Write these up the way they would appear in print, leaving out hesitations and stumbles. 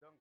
Donc,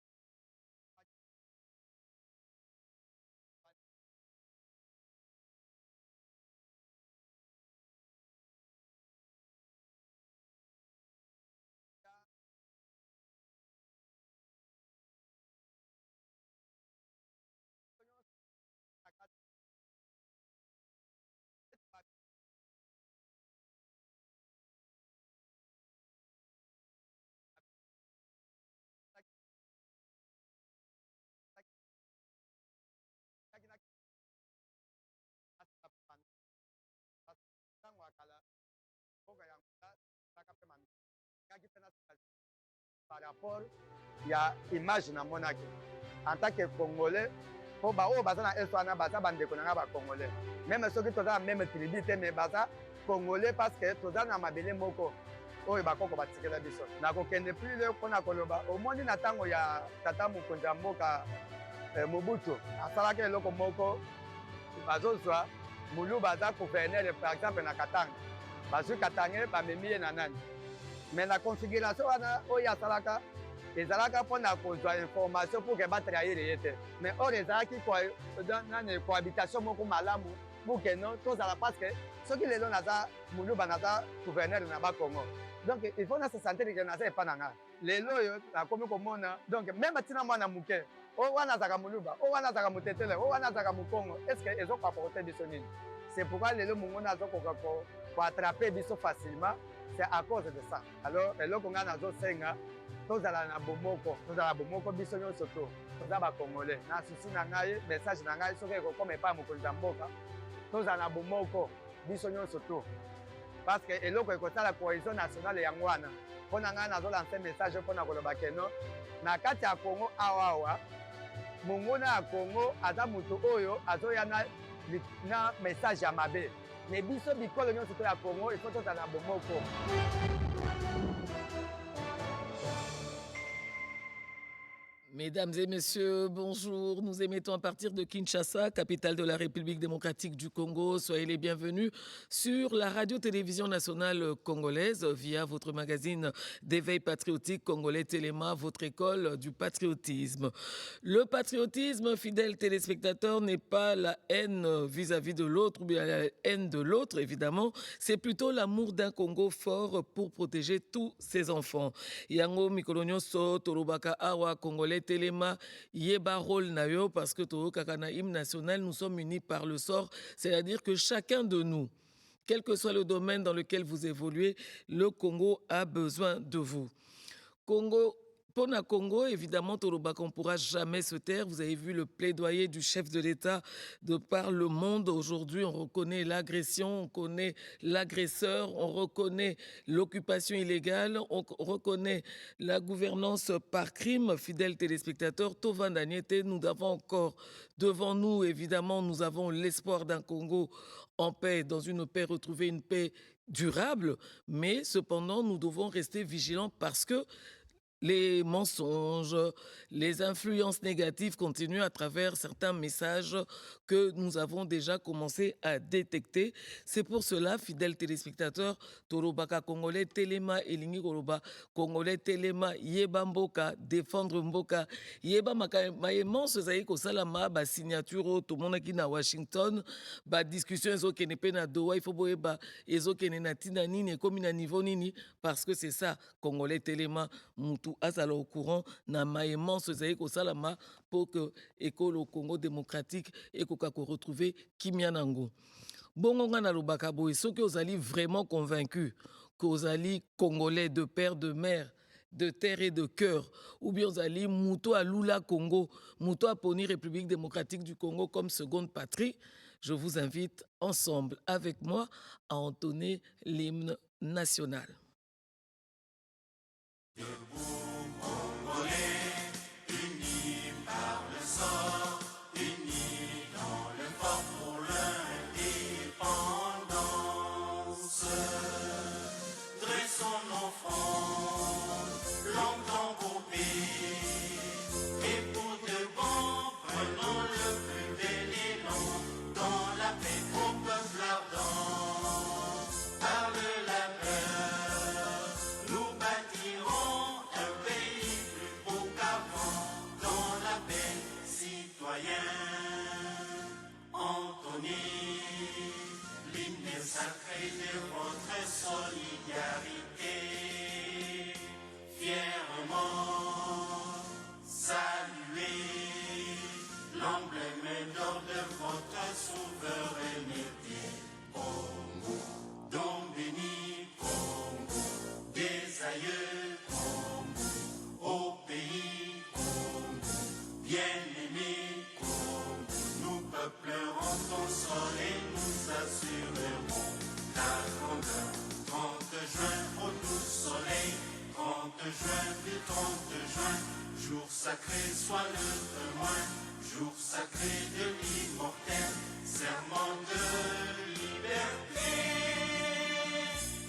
par rapport ya image na monaki en tant que congolais po baoyo baza na est wana baza bandeko na nga bacongolais meme soki toza na meme tribu te me baza congolais parce que toza na mabele moko oyo bakoko batikela biso nakokende plus le mpona koloba omoni na ntango ya tata mokonzi ya mboka mobutu asalaki eloko moko bazozwa mulu baza gouverneur par exemple na katanga bazwi katanga bamemi ye na nani mais na configuration wana oyo asalaka ezalaka mpona kozwa information pour ke batrahire ye te mais or ezalaki nani cohabitation moko malamu pour ke non tozala parce que soki lelo naza muluba naza gouverneur na bakongo donc il faut nase sentir ke naza epa na nga lelo oyo nakomi komona donc même ntina mwana moke oyo wana azalaka moluba oyo wana azalaka motetele oyo wana azalaka mokongo est ce que ezokaporte biso nini c'est pourquoi lelo mongoni azokoka koattrape biso facilement c'est à cause de ça alors eloko ngai nazosenga tozala na bomoko biso nyonso toza bacongolais na susi na ngai message na ngai soki ekokoma epai ya mokonzi ya mboka tozala na bomoko biso nyonso to parce que eloko ekosala cohésion nationale yango wana mpo na ngai nazolanse message mpona koloba keno na kati ya congo awawa mongona ya congo aza moto oyo azoya na message ya mabe me biso bikolo nyonso to ya congo ifo tozala na bomoko. Mesdames et messieurs, bonjour. Nous émettons à partir de Kinshasa, capitale de la République démocratique du Congo. Soyez les bienvenus sur la radio-télévision nationale congolaise via votre magazine d'éveil patriotique congolais Téléma, votre école du patriotisme. Le patriotisme, fidèle téléspectateur, n'est pas la haine vis-à-vis de l'autre ou bien la haine de l'autre, évidemment. C'est plutôt l'amour d'un Congo fort pour protéger tous ses enfants. Yango Mikolonyo So, Torobaka Awa, Congolais Téléma, Yeba rôle Nayo, parce que Toro Kakana hymne national, nous sommes unis par le sort. C'est-à-dire que chacun de nous, quel que soit le domaine dans lequel vous évoluez, le Congo a besoin de vous. Pona Congo, évidemment, Torobaka, on ne pourra jamais se taire. Vous avez vu le plaidoyer du chef de l'État de par le monde. Aujourd'hui, on reconnaît l'agression, on connaît l'agresseur, on reconnaît l'occupation illégale, on reconnaît la gouvernance par crime. Fidèles téléspectateurs, Tovan Daniete, nous avons encore devant nous, évidemment, nous avons l'espoir d'un Congo en paix, dans une paix retrouvée, une paix durable. Mais cependant, nous devons rester vigilants parce que les mensonges, les influences négatives continuent à travers certains messages que nous avons déjà commencé à détecter. C'est pour cela, fidèles téléspectateurs, Torobaka Congolais Téléma Elingi Koloba Congolais Téléma Yeba Mboka, défendre Mboka, Yeba Maïman, ce zaï Kosalama, ba signature, tout le monde qui na Washington, ba discussion, ezo kene pe na Doha, il faut boeba, ezo kene na tina nini, comme na niveau nini, parce que c'est ça, Congolais Téléma, Moutou azala au courant na maïman ce zaï Kosalama pour que le Congo démocratique et qu'on retrouve Kimianango. Bongo na lobaka boy, ceux qui osali vraiment convaincus qu'osali congolais de père de mère de terre et de cœur, ou bien osali Mouto à Lula Congo, Mouto à Poni République démocratique du Congo comme seconde patrie, je vous invite ensemble avec moi à entonner l'hymne national. Debout, Congolais, unis par le sort, unis dans le fort pour l'indépendance. Dressons nos fronts, longtemps coupés, et pour de bon, prenons le plus bel élan, dans la paix au peuple ardent, par le labeur, nous bâtirons un Jour sacré soit le témoin, jour sacré de l'immortel, serment de liberté,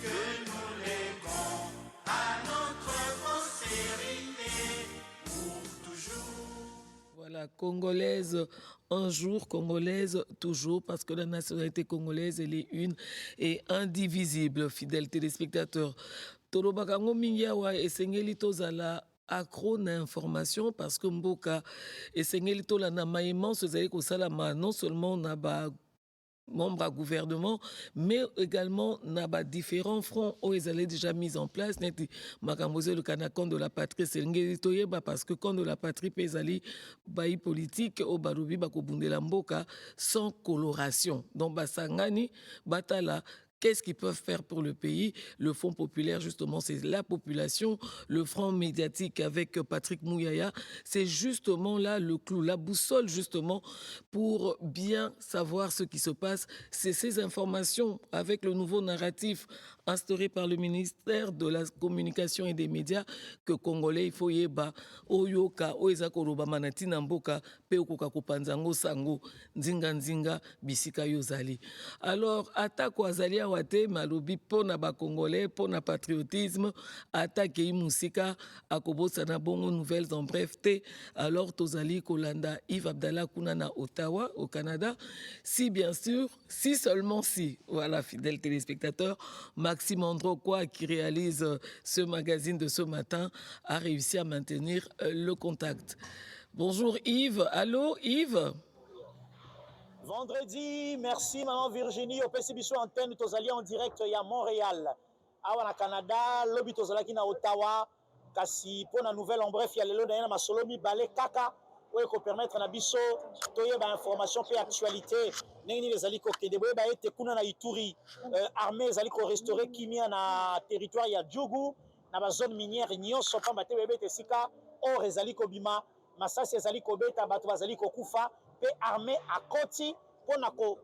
que nous léguons à notre postérité pour toujours. Voilà, congolaise un jour, congolaise toujours, parce que la nationalité congolaise, elle est une et indivisible, fidèles téléspectateurs. Tolobakango mingiawa esengeli tozala accro na information parce que mboka esengeli tolanda maïmance ezali kosalama non seulement na ba membres à gouvernement, mais également na ba différents fronts où ils allaient déjà mis en place. Neti makamboze le Kanakan de la patrie, c'est toyeba parce que quand de la patrie pezali baï politique au barubi bakobundela mboka sans coloration. Donc basangani batala. Qu'est-ce qu'ils peuvent faire pour le pays? Le Fonds populaire, justement, c'est la population. Le Front médiatique avec Patrick Mouyaya, c'est justement là le clou, la boussole, justement, pour bien savoir ce qui se passe. C'est ces informations avec le nouveau narratif instauré par le ministère de la Communication et des Médias que Congolais, il faut yeba, oyoka, oezakoroba manatina mboka, peokoka kopanzango sango, nzinga nzinga, bisika yozali. Alors, atako azalia wate malobi pona ba Congolais, pona patriotisme, attaque musika, akobosa na bongo nouvelles en bref te. Alors, tozali kolanda Yves Abdallah Kunana Ottawa, au Canada. Si, bien sûr, si seulement si, voilà, fidèles téléspectateurs, Maxime Androquois, qui réalise ce magazine de ce matin, a réussi à maintenir le contact. Bonjour Yves. Allô Yves? Vendredi, merci maman Virginie. Au PCBC antenne, tozali en direct à Montréal. Awa na Canada, lobby tozalaki na Ottawa. Kasi pour la nouvelle en bref, il y a le lot na masolomi balé kaka. Oui, qu'on permettre na biso toye ba information pe actualité. Neni les ali ko kedeboye ba ete kuna na Ituri. Armée les ali ko restaurer kimia na territoire ya Djougou na ba zone minière nyonso pamba te bebe te sika or ezali ko bima masasi ezali ko beta bato bazali ko kufa pe armée à koti pona ko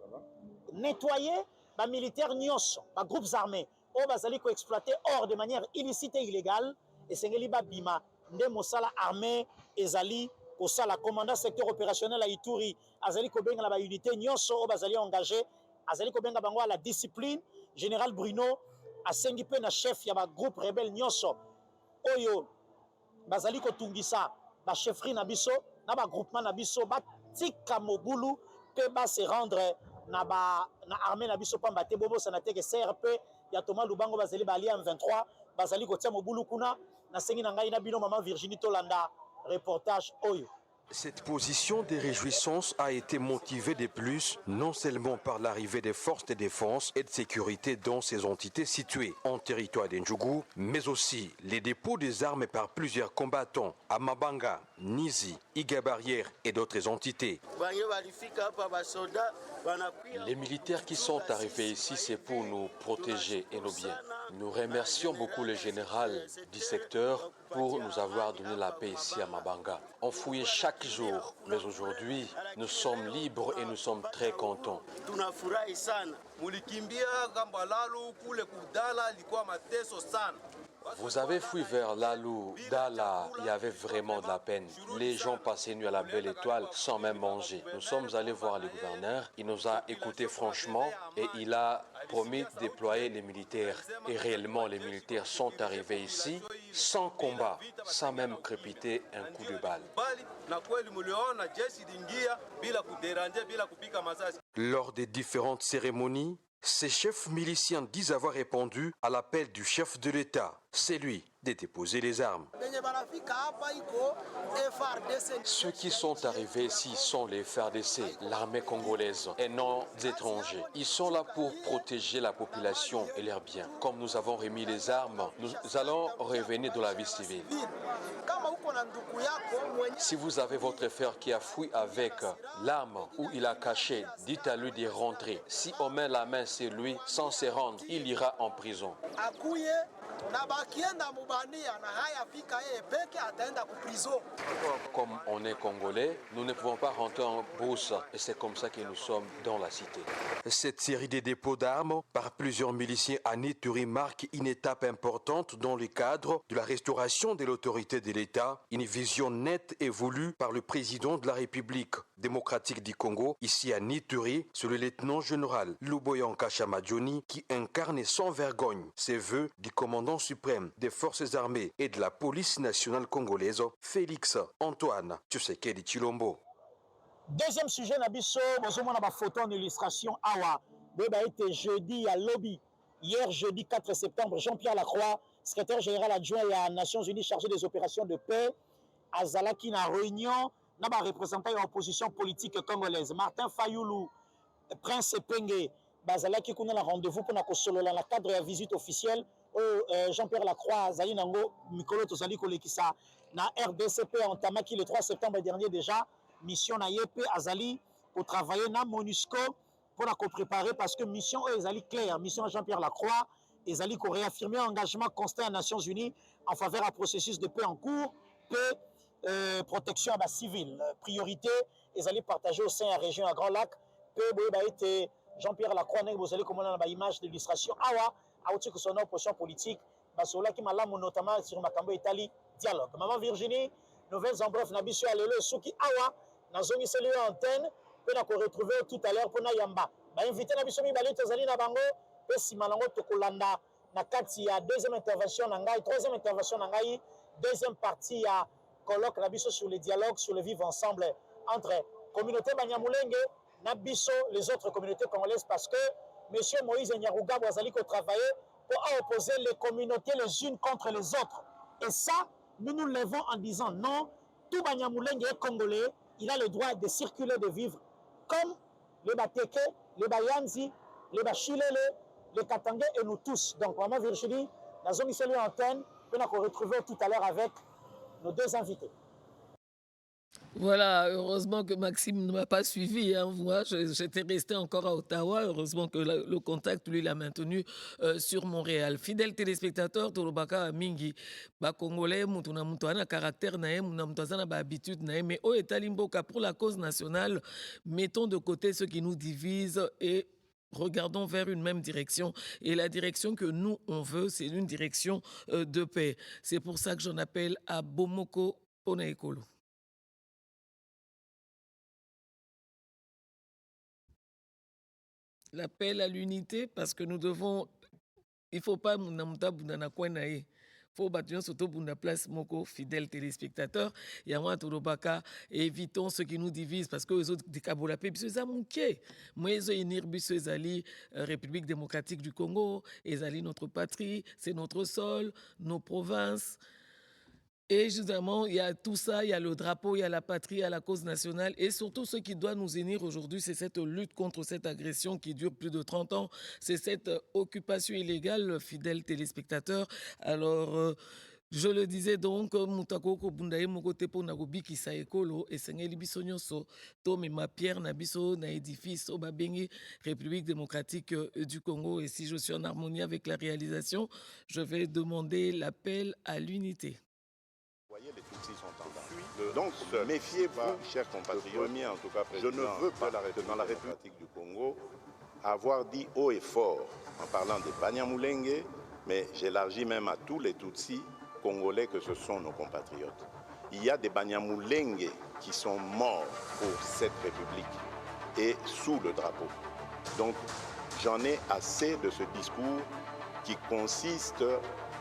nettoyer ba militaire nyonso ba groupes armés o bazali ko exploiter or de manière illicite et illégale et sengeli ba bima nde mosala armée ezali la commandant secteur opérationnel à Ituri, azali kobenga la ba unité nyonso o bazali engagé, azali kobenga bango la discipline. Général Bruno asengi pe na chef ya ba groupe rebelle nyonso oyo bazali kotungisa ba chefferie na biso na ba groupement na biso ba tika mobulu pe ba se rendre na armée na biso pamba te bobo sanate ke CRP ya Thomas Lubango bazali ba allié M23 bazali kotia mobulu kuna na sengi na ngai na bino maman Virginie Tolanda. Reportage Oyo. Cette position de réjouissance a été motivée de plus, non seulement par l'arrivée des forces de défense et de sécurité dans ces entités situées en territoire d'Ndjougou, mais aussi les dépôts des armes par plusieurs combattants à Mabanga, Nizi, Iga Barrière et d'autres entités. Les militaires qui sont arrivés ici, c'est pour nous protéger et nos biens. Nous remercions beaucoup le général du secteur pour nous avoir donné la paix ici à Mabanga. On fouillait chaque jour, mais aujourd'hui, nous sommes libres et nous sommes très contents. Vous avez fui vers Lalou, Dala, il y avait vraiment de la peine. Les gens passaient nuit à la Belle Étoile sans même manger. Nous sommes allés voir le gouverneur, il nous a écoutés franchement et il a promis de déployer les militaires. Et réellement, les militaires sont arrivés ici sans combat, sans même crépiter un coup de balle. Lors des différentes cérémonies, ces chefs miliciens disent avoir répondu à l'appel du chef de l'État. C'est lui de déposer les armes. Ceux qui sont arrivés ici sont les FARDC, l'armée congolaise, et non des étrangers. Ils sont là pour protéger la population et leurs biens. Comme nous avons remis les armes, nous allons revenir dans la vie civile. Si vous avez votre frère qui a fui avec l'arme où il a caché, dites à lui de rentrer. Si on met la main sur lui sans se rendre, il ira en prison. Comme on est congolais, nous ne pouvons pas rentrer en bourse et c'est comme ça que nous sommes dans la cité. Cette série de dépôts d'armes par plusieurs miliciens à Ituri marque une étape importante dans le cadre de la restauration de l'autorité de l'État là une vision nette et voulue par le président de la République démocratique du Congo, ici à Nituri, sur le lieutenant-général Luboya Nkasha-Madjoni, qui incarne sans vergogne ses vœux du commandant suprême des forces armées et de la police nationale congolaise, Félix Antoine Tshisekedi Tshilombo. Deuxième sujet, Nabiso, vous avez une photo en illustration. Awa, a été jeudi à Lobby. Hier, jeudi 4 septembre, Jean-Pierre Lacroix, secrétaire général adjoint à la Nations Unies chargé des opérations de paix, à Zalaki, na réunion, n'a pas représenté l'opposition politique congolaise. Martin Fayoulou, Prince Penge, Bazalaki, qu'on a un rendez-vous pour dans le cadre de la visite officielle. Jean-Pierre Lacroix, Zali Nango, Mikolo Tozali Kolekisa, na RDCP en Tamaki le 3 septembre dernier déjà. Mission na YP Azali pour travailler na MONUSCO pour la préparer parce que mission est claire. Mission Jean-Pierre Lacroix, Ezali qui réaffirmé engagement constant aux Nations Unies en faveur d'un processus de paix en cours, paix, protection à la civile. Priorité, Ezali partagé au sein de la région à Grand Lac, paix, Jean-Pierre Lacroix, vous allez comment on a l'image d'illustration. Awa, a aussi que son opposition politique, cela qui m'a notamment sur Makambo Italie, dialogue. Maman Virginie, nouvelles en bref, Nabissu Alelo, Souki Awa, dans une cellule antenne, pour retrouver tout à l'heure pour Nayamba. Invité Nabissu Mibali, Tazali Nabango, et si Malango Tokolanda, Nakati, ya deuxième intervention, troisième intervention, deuxième partie, à colloque Nabissu sur le dialogue, sur le vivre ensemble entre communauté Banyamulenge, Nabisso, les autres communautés congolaises, parce que M. Moïse Nyaruga Boazali qui travaillé pour opposer les communautés les unes contre les autres. Et ça, nous nous levons en disant non, tout Banyamulenge est congolais, il a le droit de circuler, de vivre comme les Bateke, les Bayanzi, les Bachilele, les Katangé et nous tous. Donc, Maman Virginie, la zone ici antenne, on a retrouvé tout à l'heure avec nos deux invités. Voilà, heureusement que Maxime ne m'a pas suivi. Hein. Moi, j'étais resté encore à Ottawa. Heureusement que le contact, lui, l'a maintenu sur Montréal. Fidèle téléspectateur, Tolobaka Mingi, Congolais, Moutouna Moutouana, caractère nae, Mouna Moutazana, habitude nae, mais au Etalimboka, pour la cause nationale, mettons de côté ce qui nous divise et regardons vers une même direction. Et la direction que nous, on veut, c'est une direction de paix. C'est pour ça que j'en appelle à Bomoko Onaekolo. L'appel à l'unité, parce que nous devons, il ne faut pas Mounamouta Bounana Kwenae. Il faut battre surtout pour la place Moko, fidèle téléspectateur. Et à moi, Tourobaka, évitons ce qui nous divise, parce que les autres, des Kabolapé, ils sont manqués. Moi, ils ont une République démocratique du Congo, ils ont notre patrie, c'est notre sol, nos provinces. Et justement, il y a tout ça, il y a le drapeau, il y a la patrie, il y a la cause nationale. Et surtout, ce qui doit nous unir aujourd'hui, c'est cette lutte contre cette agression qui dure plus de 30 ans. C'est cette occupation illégale, fidèles téléspectateurs. Alors, je le disais donc, Moutakoko Bundaye Mokote po Nagobi qui sa ekolo et Sengeli Bisonyoso, Tome ma pierre Nabiso na édifice au Babengi, République démocratique du Congo. Et si je suis en harmonie avec la réalisation, je vais demander l'appel à l'unité. Voyez, les Tutsis sont en danger. Donc, méfiez-vous, chers compatriotes. En tout cas, je ne veux pas, dans la République du Congo, avoir dit haut et fort, en parlant des Banyamulenge, mais j'élargis même à tous les Tutsis congolais que ce sont nos compatriotes. Il y a des Banyamulenge qui sont morts pour cette République et sous le drapeau. Donc, j'en ai assez de ce discours qui consiste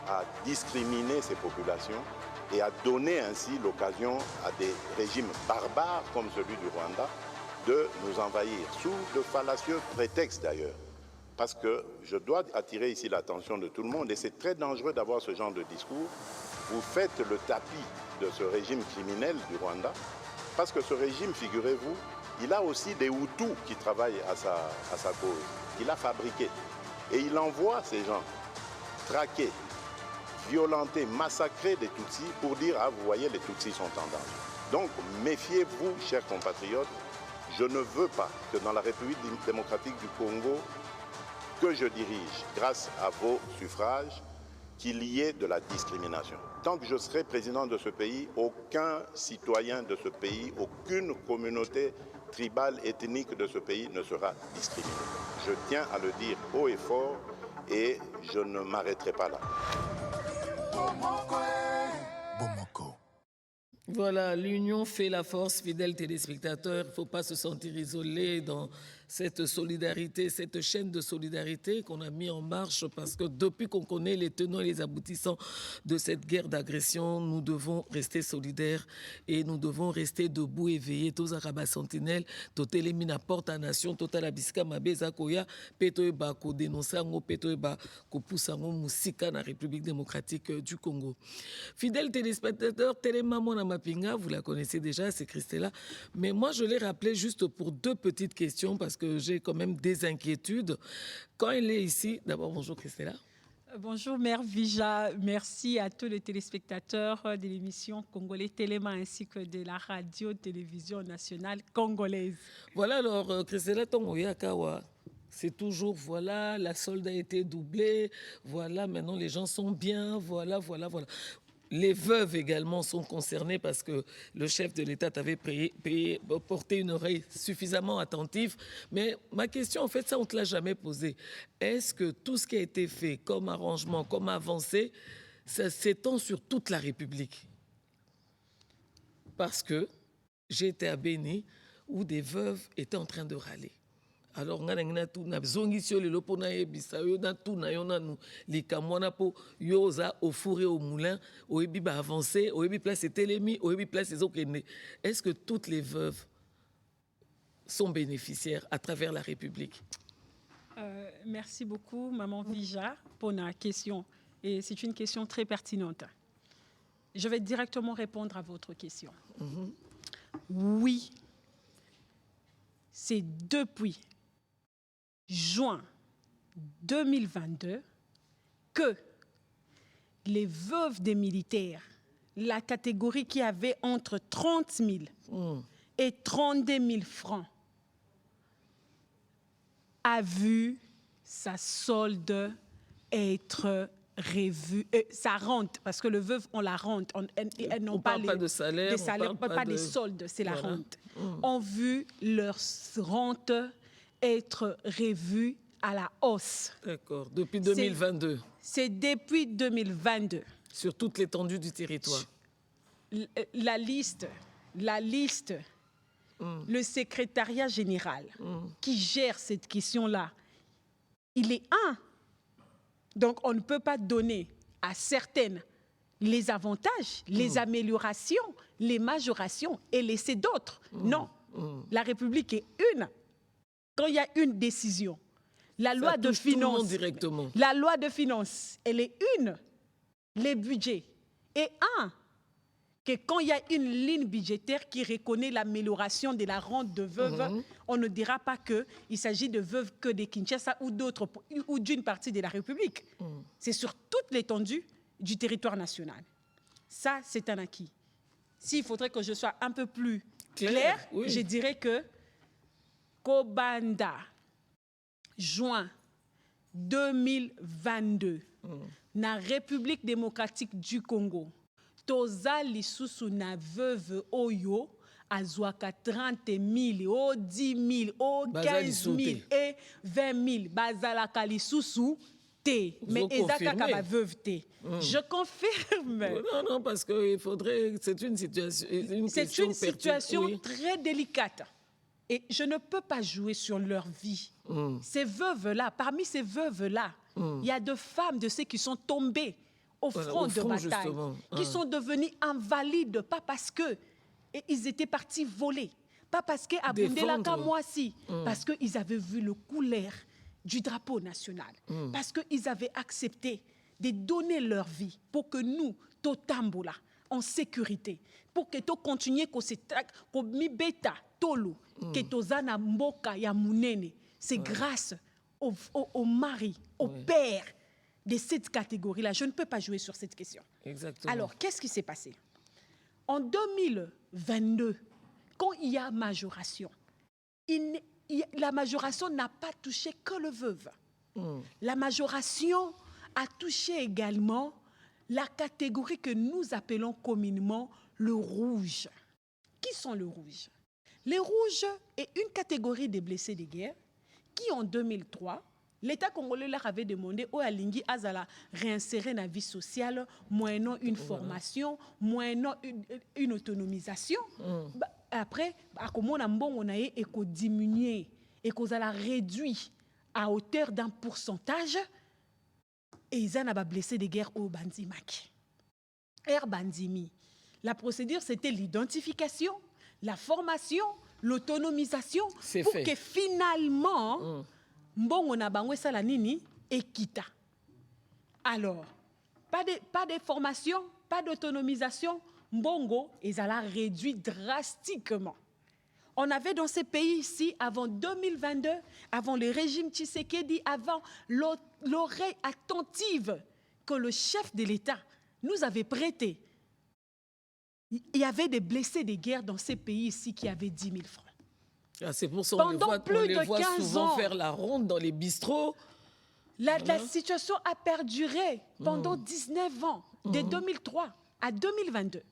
à discriminer ces populations et à donner ainsi l'occasion à des régimes barbares comme celui du Rwanda de nous envahir, sous de fallacieux prétextes d'ailleurs. Parce que je dois attirer ici l'attention de tout le monde, et c'est très dangereux d'avoir ce genre de discours. Vous faites le tapis de ce régime criminel du Rwanda, parce que ce régime, figurez-vous, il a aussi des Hutus qui travaillent à sa cause. Il a fabriqué. Et il envoie ces gens traquer, violenter, massacrer des Tutsis pour dire « Ah, vous voyez, les Tutsis sont en danger ». Donc, méfiez-vous, chers compatriotes, je ne veux pas que dans la République démocratique du Congo, que je dirige, grâce à vos suffrages, qu'il y ait de la discrimination. Tant que je serai président de ce pays, aucun citoyen de ce pays, aucune communauté tribale, ethnique de ce pays ne sera discriminé. Je tiens à le dire haut et fort et je ne m'arrêterai pas là. Voilà, l'union fait la force, fidèles téléspectateurs. Il ne faut pas se sentir isolé dans cette solidarité, cette chaîne de solidarité qu'on a mis en marche parce que depuis qu'on connaît les tenants et les aboutissants de cette guerre d'agression, nous devons rester solidaires et nous devons rester debout et veiller. Tous Araba Sentinelle, Totel Emina porte à nation, Total Abiska Mabeza Koya, Peto Eba Ko dénonçango, Peto Eba Ko Poussango Moussika na République démocratique du Congo. Fidèles téléspectateurs, Télémaman Mapinga, vous la connaissez déjà, c'est Christella. Mais moi, je l'ai rappelé juste pour deux petites questions parce que j'ai quand même des inquiétudes. Quand elle est ici, d'abord, bonjour Christella. Bonjour Mère Vija, merci à tous les téléspectateurs de l'émission Congolais Téléma ainsi que de la radio-télévision nationale congolaise. Voilà alors, Christella Tongoyakawa. C'est toujours, voilà, la solde a été doublée, voilà, maintenant les gens sont bien, voilà. Les veuves également sont concernées parce que le chef de l'État avait porté une oreille suffisamment attentive. Mais ma question, en fait, ça, on ne te l'a jamais posé. Est-ce que tout ce qui a été fait comme arrangement, comme avancée, ça s'étend sur toute la République? Parce que j'ai été à Béni où des veuves étaient en train de râler. Alors, on a au four et au moulin, au avancé, au place télémi, au place Est-ce que toutes les veuves sont bénéficiaires à travers la République? Merci beaucoup, Maman Vija, pour la question. Et c'est une question très pertinente. Je vais directement répondre à votre question. Oui, c'est depuis juin 2022 que les veuves des militaires, la catégorie qui avait entre 30 000 et 32 000 francs, a vu sa solde être revue, sa rente, parce que le veuve, on la rente, elles n'ont pas de salaire, on parle pas des soldes, c'est la rente. On vu leur rente être revue à la hausse. D'accord, depuis 2022. C'est depuis 2022. Sur toute l'étendue du territoire. La liste, le secrétariat général qui gère cette question-là, il est un. Donc, on ne peut pas donner à certaines les avantages, les améliorations, les majorations et laisser d'autres. Non, la République est une. Quand il y a une décision, la loi de finances, la loi de finances, elle est une. Les budgets est un. Que quand il y a une ligne budgétaire qui reconnaît l'amélioration de la rente de veuve, on ne dira pas qu'il s'agit de veuves que de Kinshasa ou d'autres, ou d'une partie de la République. C'est sur toute l'étendue du territoire national. Ça, c'est un acquis. S'il faudrait que je sois un peu plus clair, je dirais que Kobanda, juin 2022, na République démocratique du Congo, toza lisusu na veuve oyo azwaka 30 000, o 10 000, o 15 000 et 20 000 bazalaka lisusu te. Mais ezaka ka ba veuve te. Je confirme. Non, parce qu'il faudrait. C'est une situation très délicate. Et je ne peux pas jouer sur leur vie. Ces veuves-là, parmi ces veuves-là, il y a de femmes de ceux qui sont tombées au front de bataille, qui sont devenus invalides, pas parce qu'ils étaient partis voler, pas parce qu'à Bundelaka Moissi, parce qu'ils avaient vu le couleur du drapeau national, parce qu'ils avaient accepté de donner leur vie pour que nous, Totambola, en sécurité, pour que tu continues qu'on mibeta tolu, que tozana mboka ya munene. C'est grâce au mari, au père de cette catégorie-là. Je ne peux pas jouer sur cette question. Exactement. Alors, qu'est-ce qui s'est passé? En 2022, quand il y a majoration, la majoration n'a pas touché que le veuve. La majoration a touché également la catégorie que nous appelons communément le rouge. Qui sont le rouge? Les rouges est une catégorie des blessés de guerre qui, en 2003, L'État congolais leur avait demandé au Alingi Azala réinsérer la vie sociale, moyennant une formation, moyennant une autonomisation. Après, à comment on a diminué et qu'on a réduit à hauteur d'un pourcentage, et ils ont blessé des guerres au Bandimaki. Bandimi. La procédure, c'était l'identification, la formation, l'autonomisation, pour que finalement, mbongo na bango esala nini ekita. Alors, pas de formation, pas d'autonomisation, mbongo ezala réduit drastiquement. On avait dans ces pays ici, avant 2022, avant le régime Tshisekedi, avant l'oreille attentive que le chef de l'État nous avait prêtée. Il y avait des blessés de guerre dans ces pays ici qui avaient 10 000 francs. Ah, c'est pour ça qu'on les voit souvent faire la ronde dans les bistrots. La situation a perduré pendant 19 ans, de 2003 à 2022.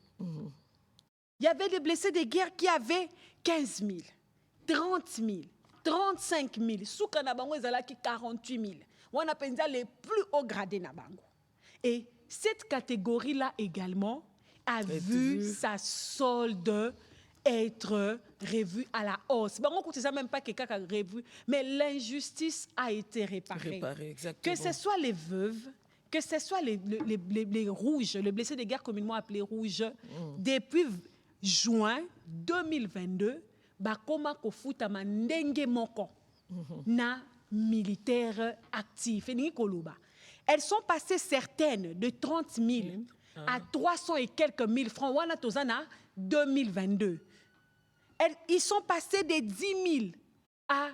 Il y avait des blessés de guerre qui avaient 15 000, 30 000, 35 000. Souka na bango ezalaki 48 000. On a pensé les plus hauts gradés na bango. Et cette catégorie-là également a vu sa solde être revue à la hausse. Bon, on ne sait même pas que quelqu'un a revu, mais l'injustice a été réparée. Que ce soit les veuves, que ce soit les rouges, les blessés de guerre communément appelés rouges, depuis juin 2022, bakoma kofuta mandenge moko na militaire actif. Elles sont passées certaines de 30 000 à 300 et quelques mille francs. Wana tozana 2022. Ils sont passés de 10 000 à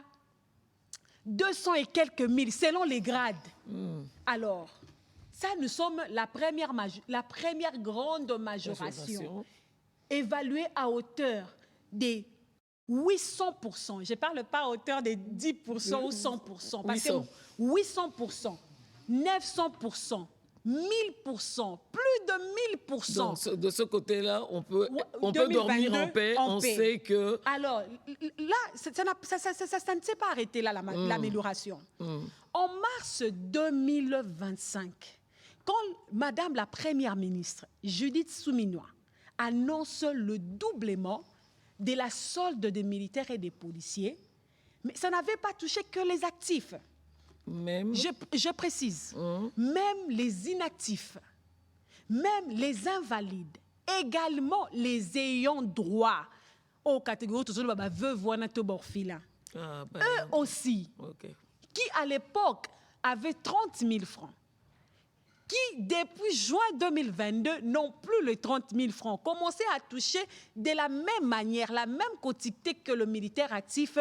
200 et quelques mille, selon les grades. Alors, ça, nous sommes la première grande majoration, évaluée à hauteur des 800%. Je ne parle pas à hauteur de 10% ou 100%. Parce que 800%, 900%, 1000%, plus de 1000%. Donc, de ce côté-là, on peut dormir en paix. On sait que... Alors, là, ça ne s'est pas arrêté là, l'amélioration. En mars 2025, quand Madame la Première ministre, Judith Suminwa, annonce le doublement de la solde des militaires et des policiers, mais ça n'avait pas touché que les actifs. Même... Je précise, même les inactifs, même les invalides, également les ayants droit aux catégories eux aussi, qui à l'époque avaient 30 000 francs, qui depuis juin 2022 n'ont plus les 30 000 francs, commençaient à toucher de la même manière, la même quantité que le militaire actif,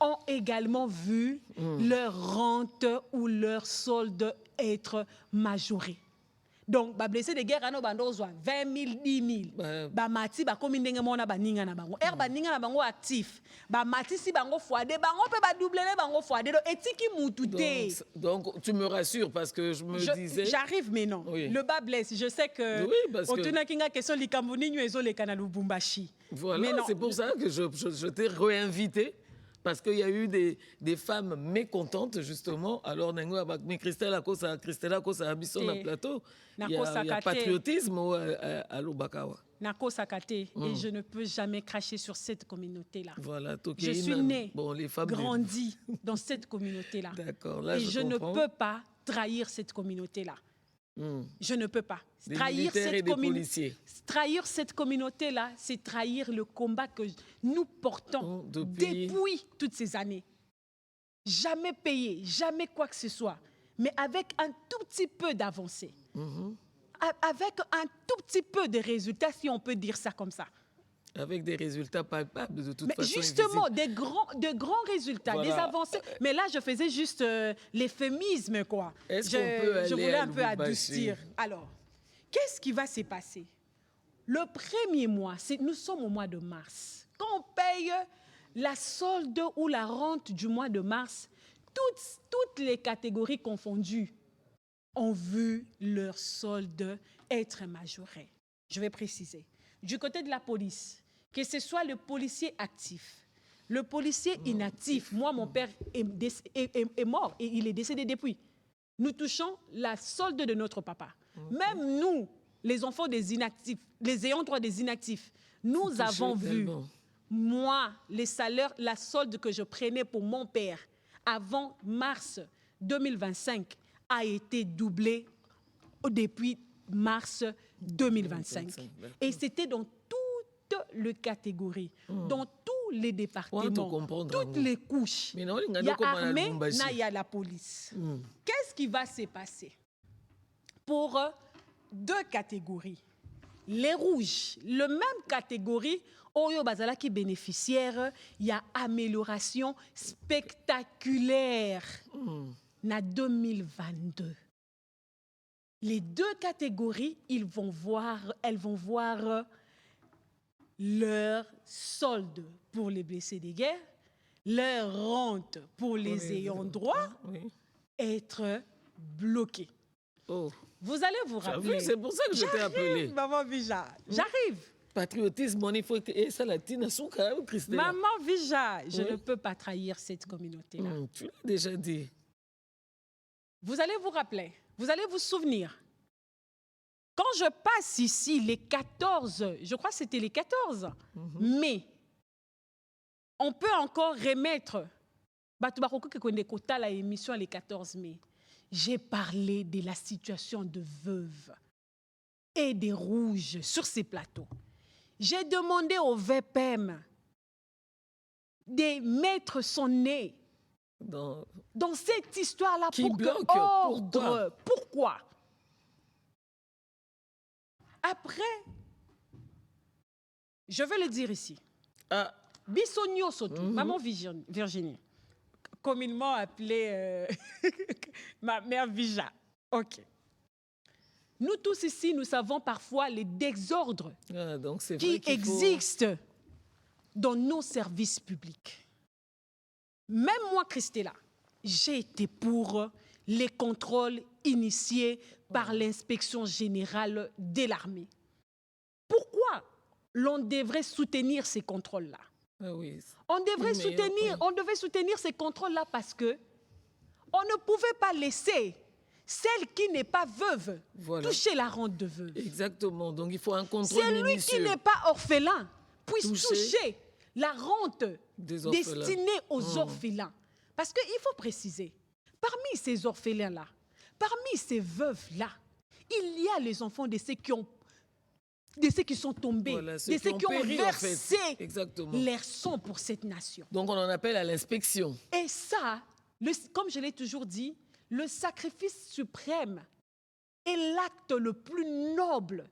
ont également vu leur rente ou leur solde être majoré. Donc, les blessés de guerre, 20 000, 10 000. Mati, comme ndenge baninga na bango. Baninga na bango actif. Mati, si bango foade, bango peut doubler bango foade. Etiki moutouté. Donc, tu me rassures parce que je me disais... J'arrive, mais non. Oui. Le bas blesse. Je sais que... Oui, parce que... Voilà, c'est pour ça que je t'ai réinvité. Parce qu'il y a eu des femmes mécontentes, justement. Alors, Christelle a habité sur le plateau. Il y a patriotisme à Lubakawa. Et je ne peux jamais cracher sur cette communauté-là. Voilà, je suis née, grandie dans cette communauté-là. D'accord, là, et je ne peux pas trahir cette communauté-là. Je ne peux pas. Trahir cette communauté-là, c'est trahir le combat que nous portons depuis toutes ces années. Jamais payé, jamais quoi que ce soit, mais avec un tout petit peu d'avancée. Avec un tout petit peu de résultats, si on peut dire ça comme ça. Avec des résultats palpables de toute façon. Justement, de grands résultats, voilà. Des avancées. Mais là, je faisais juste l'euphémisme, quoi. Je voulais un peu adoucir. Alors, qu'est-ce qui va se passer? Le premier mois, nous sommes au mois de mars. Quand on paye la solde ou la rente du mois de mars, toutes les catégories confondues ont vu leur solde être majoré. Je vais préciser. Du côté de la police, que ce soit le policier actif, Le policier inactif, moi, mon père est mort et il est décédé depuis. Nous touchons la solde de notre papa. Même nous, les enfants des inactifs, les ayants droit des inactifs, nous avons vu, moi, les salaires, la solde que je prenais pour mon père avant mars 2025 a été doublée depuis mars 2025. Et c'était dans toutes les catégories, dans tous les départements, toutes les couches. Il y a l'armée, il y a la police. Qu'est-ce qui va se passer pour deux catégories? Les rouges, la même catégorie, Oyo Bazala qui bénéficiaire, il y a amélioration spectaculaire en 2022. Les deux catégories, elles vont voir leur solde pour les blessés de guerre, leur rente pour les ayants droit être bloqués. Oh. Vous allez vous rappeler. C'est pour ça que je t'ai appelé. Maman Vija, j'arrive. Patriotisme, il faut que ça latine souka, Christelle. Maman Vija, je ne peux pas trahir cette communauté-là. Tu l'as déjà dit. Vous allez vous rappeler, vous allez vous souvenir. Quand je passe ici les 14, je crois que c'était les 14 mai, on peut encore remettre la émission les 14 mai. J'ai parlé de la situation de veuves et des rouges sur ces plateaux. J'ai demandé au VPM de mettre son nez dans cette histoire-là pour bloque, que ordre. Pourquoi? Après, je vais le dire ici. Bissonio Soto, maman Virginie, communément appelée ma mère Vija. OK. Nous tous ici, nous savons parfois les désordres qui existent dans nos services publics. Même moi, Christella, j'ai été pour les contrôles initiés par l'inspection générale de l'armée. Pourquoi l'on devrait soutenir ces contrôles-là? On devait soutenir ces contrôles-là parce que on ne pouvait pas laisser celle qui n'est pas veuve toucher la rente de veuve. Exactement. Donc il faut un contrôle minutieux. Celui qui n'est pas orphelin puisse toucher la rente destinée aux orphelins. Parce qu'il faut préciser, parmi ces orphelins-là, parmi ces veuves-là, il y a les enfants de ceux qui sont tombés, de ceux qui ont versé leur sang pour cette nation. Donc on en appelle à l'inspection. Et ça, comme je l'ai toujours dit, le sacrifice suprême est l'acte le plus noble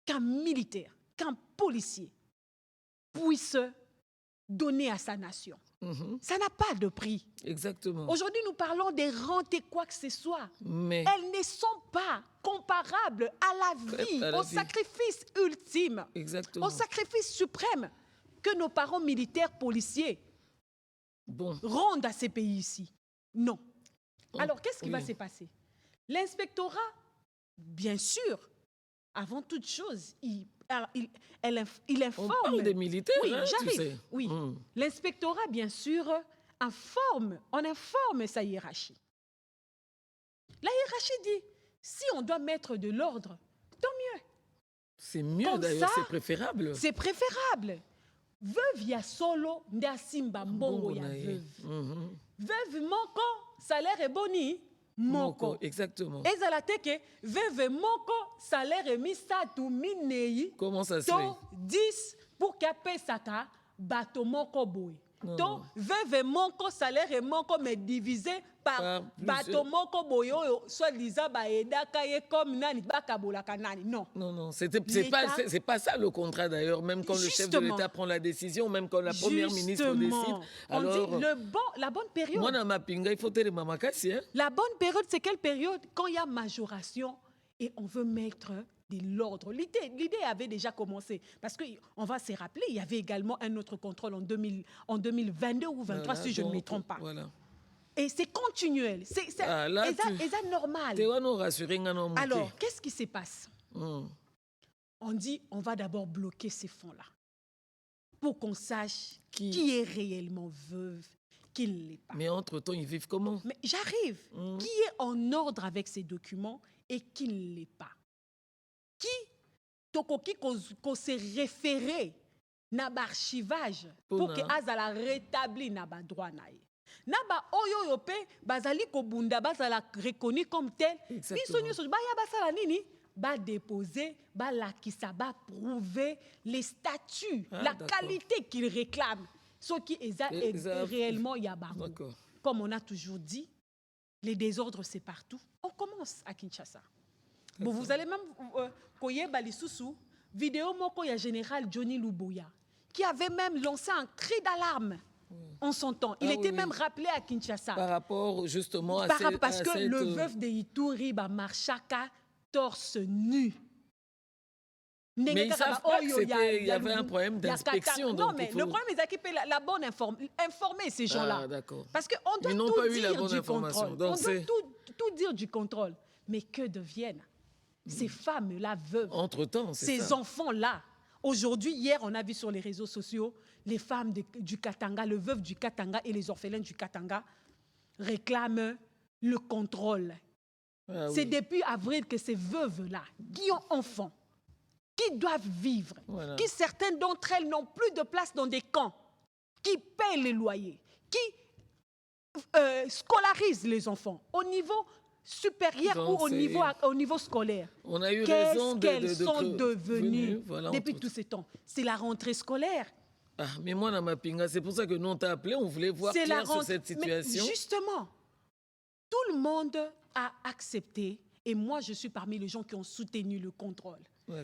qu'un militaire, qu'un policier puisse donner à sa nation. Ça n'a pas de prix. Exactement. Aujourd'hui, nous parlons des rentes et quoi que ce soit. Mais elles ne sont pas comparables à la vie, au sacrifice ultime, au sacrifice suprême que nos parents militaires, policiers rendent à ces pays-ci. Non. Alors, qu'est-ce qui va se passer? L'inspectorat, bien sûr, avant toute chose, il informe. On parle des militaires, oui, tu sais. Oui, l'inspectorat, bien sûr, on informe sa hiérarchie. La hiérarchie dit, si on doit mettre de l'ordre, tant mieux. C'est mieux d'ailleurs, c'est préférable. C'est préférable. Veuve ya solo, nda simba mbongo ya veuve. Veuve moko, salaire est boni. Moko. Exactement. Ezala teke veuve moko salaire misatu minei. Comment ça se fait? 10 pour kape saka bato moko boy. Donc veuve moko salaire moko mais divisé par bato moko boy soit disant ba edaka ye comme nani bakabolaka nani. Non. Non, c'est pas ça le contrat d'ailleurs, même quand le chef de l'État prend la décision, même quand la première ministre décide. Alors on dit la bonne période. Moi dans ma pinga, il faut te mamakasi hein. La bonne période, c'est quelle période? Quand il y a majoration et on veut mettre de l'ordre. L'idée avait déjà commencé. Parce qu'on va se rappeler, il y avait également un autre contrôle en 2022 ou 2023, si je ne me trompe pas. Voilà. Et c'est continuel. C'est normal. Alors, qu'est-ce qui se passe? On dit, on va d'abord bloquer ces fonds-là. pour qu'on sache qui est réellement veuve, qui ne l'est pas. Mais entre-temps, ils vivent comment? Mais j'arrive. Qui est en ordre avec ces documents et qui ne l'est pas? Qui qu'on s'est référé na archivage pour que azala rétabli na ba droit na ye. Na ba oyo yo pe bazali ko bunda bazala reconnu comme tel. Biso nyonso ba ya basala nini? Ba déposer, ba lakisa, ba prouver les statuts, la qualité qu'ils réclament. Ce qui est réellement Yabarou. Comme on a toujours dit, les désordres c'est partout. On commence à Kinshasa. Bon, vous allez même Koye Balisusu, vidéo moko ya général Johnny Luboya, qui avait même lancé un cri d'alarme en son temps. Il était même rappelé à Kinshasa. Par rapport justement à parce que le veuf de Ituri marchaka torse nu. Mais ils savent pas qu'il y avait un problème d'inspection. Non, mais le problème, c'est qu'il la bonne informer ces gens-là. Parce qu'on doit tout dire du contrôle. On doit tout dire du contrôle. Mais que deviennent ces femmes-là veuves? Entre-temps, ces enfants-là. Aujourd'hui, hier, on a vu sur les réseaux sociaux, les femmes du Katanga, le veuf du Katanga et les orphelins du Katanga réclament le contrôle. C'est depuis avril que ces veuves-là, qui ont enfants, qui doivent vivre, qui certaines d'entre elles n'ont plus de place dans des camps, qui paient les loyers, qui scolarisent les enfants au niveau supérieur ou au niveau scolaire. On a eu raison qu'elles sont devenues depuis tous ces temps. C'est la rentrée scolaire. Ah, mais moi, dans ma pinga, c'est pour ça que nous, on t'a appelé, on voulait voir clair sur cette situation. Mais justement, tout le monde a accepté, et moi, je suis parmi les gens qui ont soutenu le contrôle.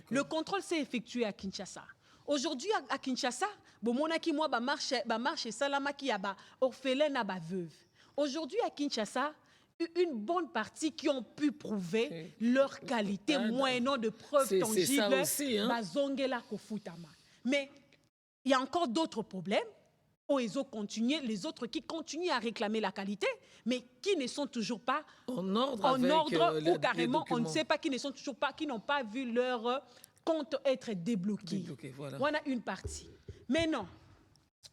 Le contrôle s'est effectué à Kinshasa. Aujourd'hui, à Kinshasa, bomonaki moi marche salama qui a orphelin na ba veuve. Aujourd'hui, à Kinshasa, une bonne partie qui ont pu prouver leur qualité moyennant de preuves tangibles. Bazongela kofutama. Mais il y a encore d'autres problèmes. Les autres qui continuent à réclamer la qualité, mais qui ne sont toujours pas en ordre ou carrément, on ne sait pas, qui ne sont toujours pas, qui n'ont pas vu leur compte être débloqué. On a une partie. Mais non.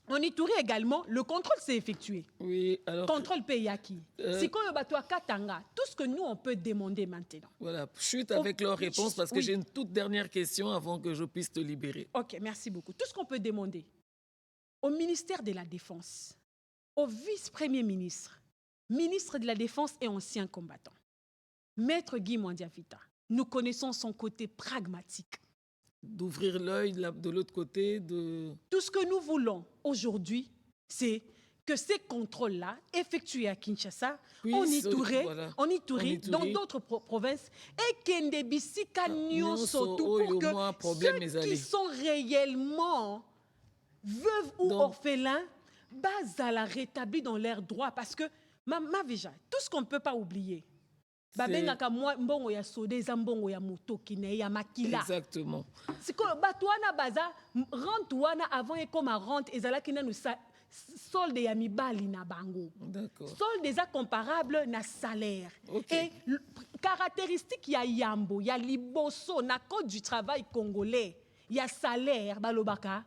En Ituri également, le contrôle s'est effectué. Oui, alors. Contrôle Payaki. C'est quand Katanga. Tout ce que nous, on peut demander maintenant. Voilà, chute avec leur réponse parce que j'ai une toute dernière question avant que je puisse te libérer. Ok, merci beaucoup. Tout ce qu'on peut demander au ministère de la Défense, au vice-premier ministre, ministre de la Défense et ancien combattant, Maître Guy Mwandiavita, nous connaissons son côté pragmatique. D'ouvrir l'œil de l'autre côté. Tout ce que nous voulons aujourd'hui, c'est que ces contrôles-là, effectués à Kinshasa, en Ituri, dans d'autres provinces, et Kendebisika surtout pour que ceux qui sont réellement veuves ou orphelins, bazala rétablis dans leurs droits. Parce que, déjà, tout ce qu'on ne peut pas oublier, exactement. C'est que Batouana Baza, rente avant et comme rente, et Zala qui nous solde ya mibali na bango. Solde déjà comparable na salaire. Et caractéristique ya Yambo, ya Liboso, na code du travail congolais, ya salaire, balobaka.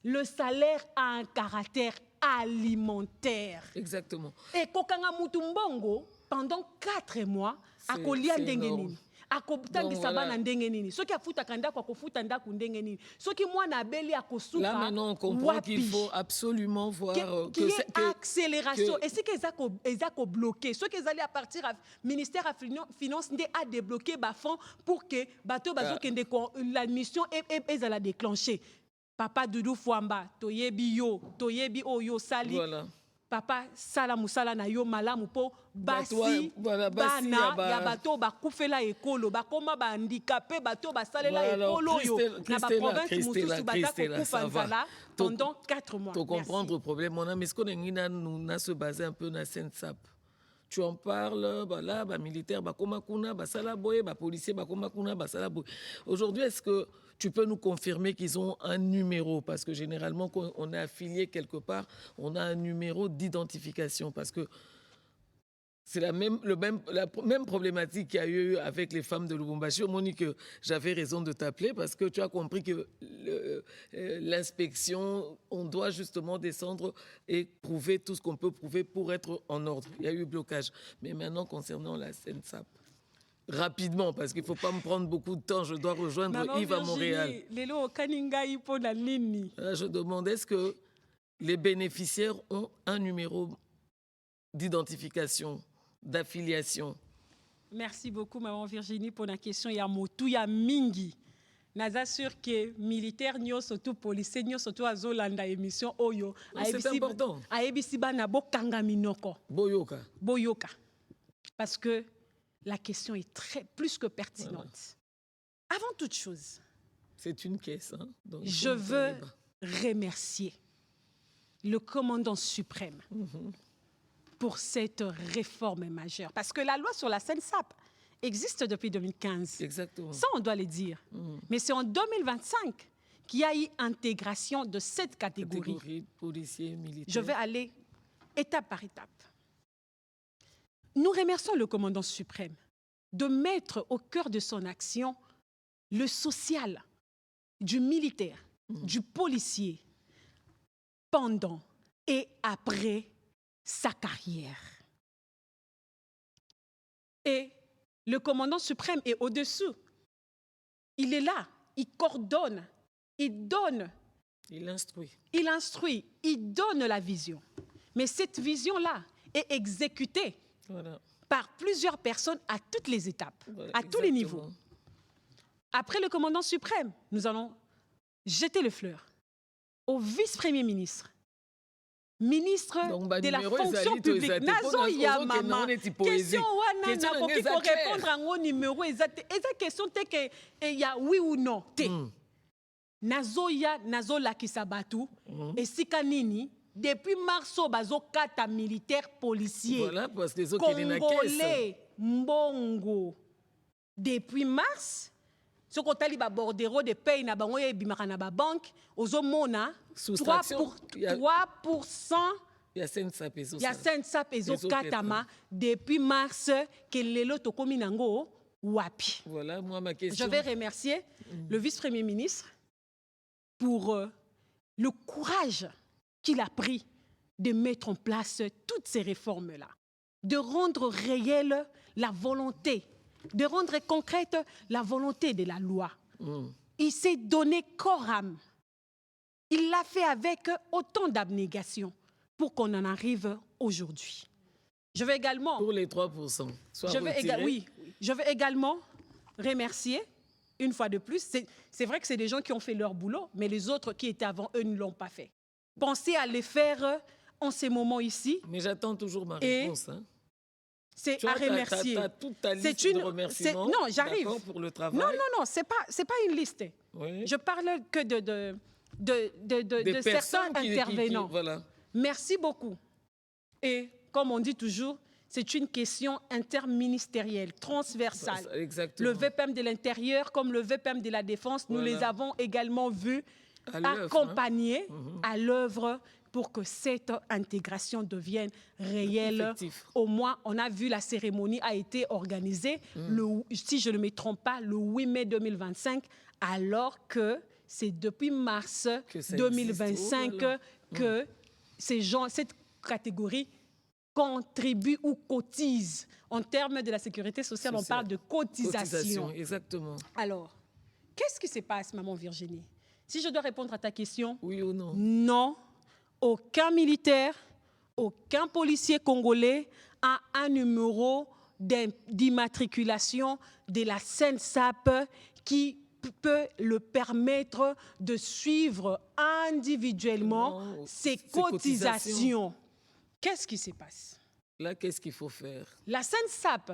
Le salaire a un caractère alimentaire. Exactement. Et Kokanga Mutumbongo, pendant 4 mois, à Kolia Ndengenini. À Kobutangisa Bana Ndengenini. Ceux qui a foutu à Kanda, qui foutu Nda Kundengenini. Ceux qui moi na beli à Kosuka. Là maintenant on comprend qu'il faut absolument voir qu'il y ait accélération. Et c'est qu'ils ont bloqué. Ceux qui allaient à partir du ministère de la Finance a débloqué les fonds pour que la mission est déclenchée. Papa Doudou Fouamba, toyebi oyo sali. Voilà. Papa sala musala na yo malamu po basi bana ya bato ba kufela ekolo ba koma ba handicapé bato ba salela ekolo yo na ba province mususu bata ko kufa nzala pendant 4 mois. Pour comprendre le problème, on a mais ce qu'on a se basé un peu na Sensap. Tu en parles, là, militaire, kuna, sala boye, policier, kuna, sala boye. Aujourd'hui, est-ce que tu peux nous confirmer qu'ils ont un numéro? Parce que généralement, quand on est affilié quelque part, on a un numéro d'identification. Parce que C'est la même problématique qu'il y a eu avec les femmes de Lubumbashi. Monique, j'avais raison de t'appeler parce que tu as compris que l'inspection, on doit justement descendre et prouver tout ce qu'on peut prouver pour être en ordre. Il y a eu blocage. Mais maintenant, concernant la SENSAP, rapidement, parce qu'il ne faut pas me prendre beaucoup de temps, je dois rejoindre Maman Yves à Virginie, Montréal. lelo okaninga ipo na nini? Je demande, est-ce que les bénéficiaires ont un numéro d'identification, d'affiliation? Merci beaucoup, Maman Virginie, pour la question. Il y a motu, il y a mingi. Naza sûr que militaire nyo surtout policier nyo surtout azolanda émission oyo. C'est important. Aebisi bana bokanga minoko. Boyoka. Boyoka. Parce que la question est plus que pertinente. Voilà. Avant toute chose, c'est une caisse. Hein? Donc, je veux remercier le commandant suprême pour cette réforme majeure. Parce que la loi sur la SENSAP existe depuis 2015. Exactement. Ça, on doit le dire. Mais c'est en 2025 qu'il y a eu intégration de cette catégorie. Policiers, militaires. Je vais aller étape par étape. Nous remercions le commandant suprême de mettre au cœur de son action le social du militaire, du policier, pendant et après sa carrière. Et le commandant suprême est au-dessous. Il est là, il coordonne, il donne. Il instruit. Il instruit, il donne la vision. Mais cette vision-là est exécutée par plusieurs personnes à toutes les étapes, à tous les niveaux. Après le commandant suprême, nous allons jeter le fleur au vice-premier ministre, ministre de la fonction publique. Nazo ya mama. Question wana na koki ko répondre à un numéro exact. Et cette question c'est que il y a oui ou non. Nazo ya nazo la kisabatu et sika nini depuis marso bazo kata militaire policier. Voilà parce que Congolais mbongo depuis mars. Ce qu'on t'a dit, bordero de paye na bango ye bimaka na ba banque, ozomona 3%. Il y a SENSAP et il y a SENSAP et Katama depuis mars que lelo tokomi nango wapi. Voilà moi ma question. Je vais remercier le vice-premier ministre pour le courage qu'il a pris de mettre en place toutes ces réformes-là, de rendre réelle la volonté, de rendre concrète la volonté de la loi. Il s'est donné corps âme. Il l'a fait avec autant d'abnégation pour qu'on en arrive aujourd'hui. Je vais également... Pour les 3%. Je vais également remercier, une fois de plus, c'est vrai que c'est des gens qui ont fait leur boulot, mais les autres qui étaient avant eux ne l'ont pas fait. Pensez à les faire en ces moments ici. Mais j'attends toujours ma réponse. Hein. C'est à remercier. Tu as toute ta liste de remerciements. Non, j'arrive. Pour le travail. Non, c'est pas une liste. Oui. Je parle que de certains intervenants. Voilà. Merci beaucoup. Et comme on dit toujours, c'est une question interministérielle, transversale. Exactement. Le VPM de l'Intérieur comme le VPM de la Défense, nous les avons également vus accompagnés à l'œuvre pour que cette intégration devienne réelle. Effectif. Au moins, on a vu la cérémonie a été organisée, si je ne me trompe pas, le 8 mai 2025, alors que c'est depuis mars 2025 que cette catégorie contribue ou cotise. En termes de la sécurité sociale, on parle de cotisation. Exactement. Alors, qu'est-ce qui se passe, maman Virginie? Si je dois répondre à ta question, oui ou non? Non. Aucun militaire, aucun policier congolais a un numéro d'immatriculation de la SENSAP qui peut le permettre de suivre individuellement ses cotisations. Qu'est-ce qui se passe? Là, qu'est-ce qu'il faut faire? La SENSAP,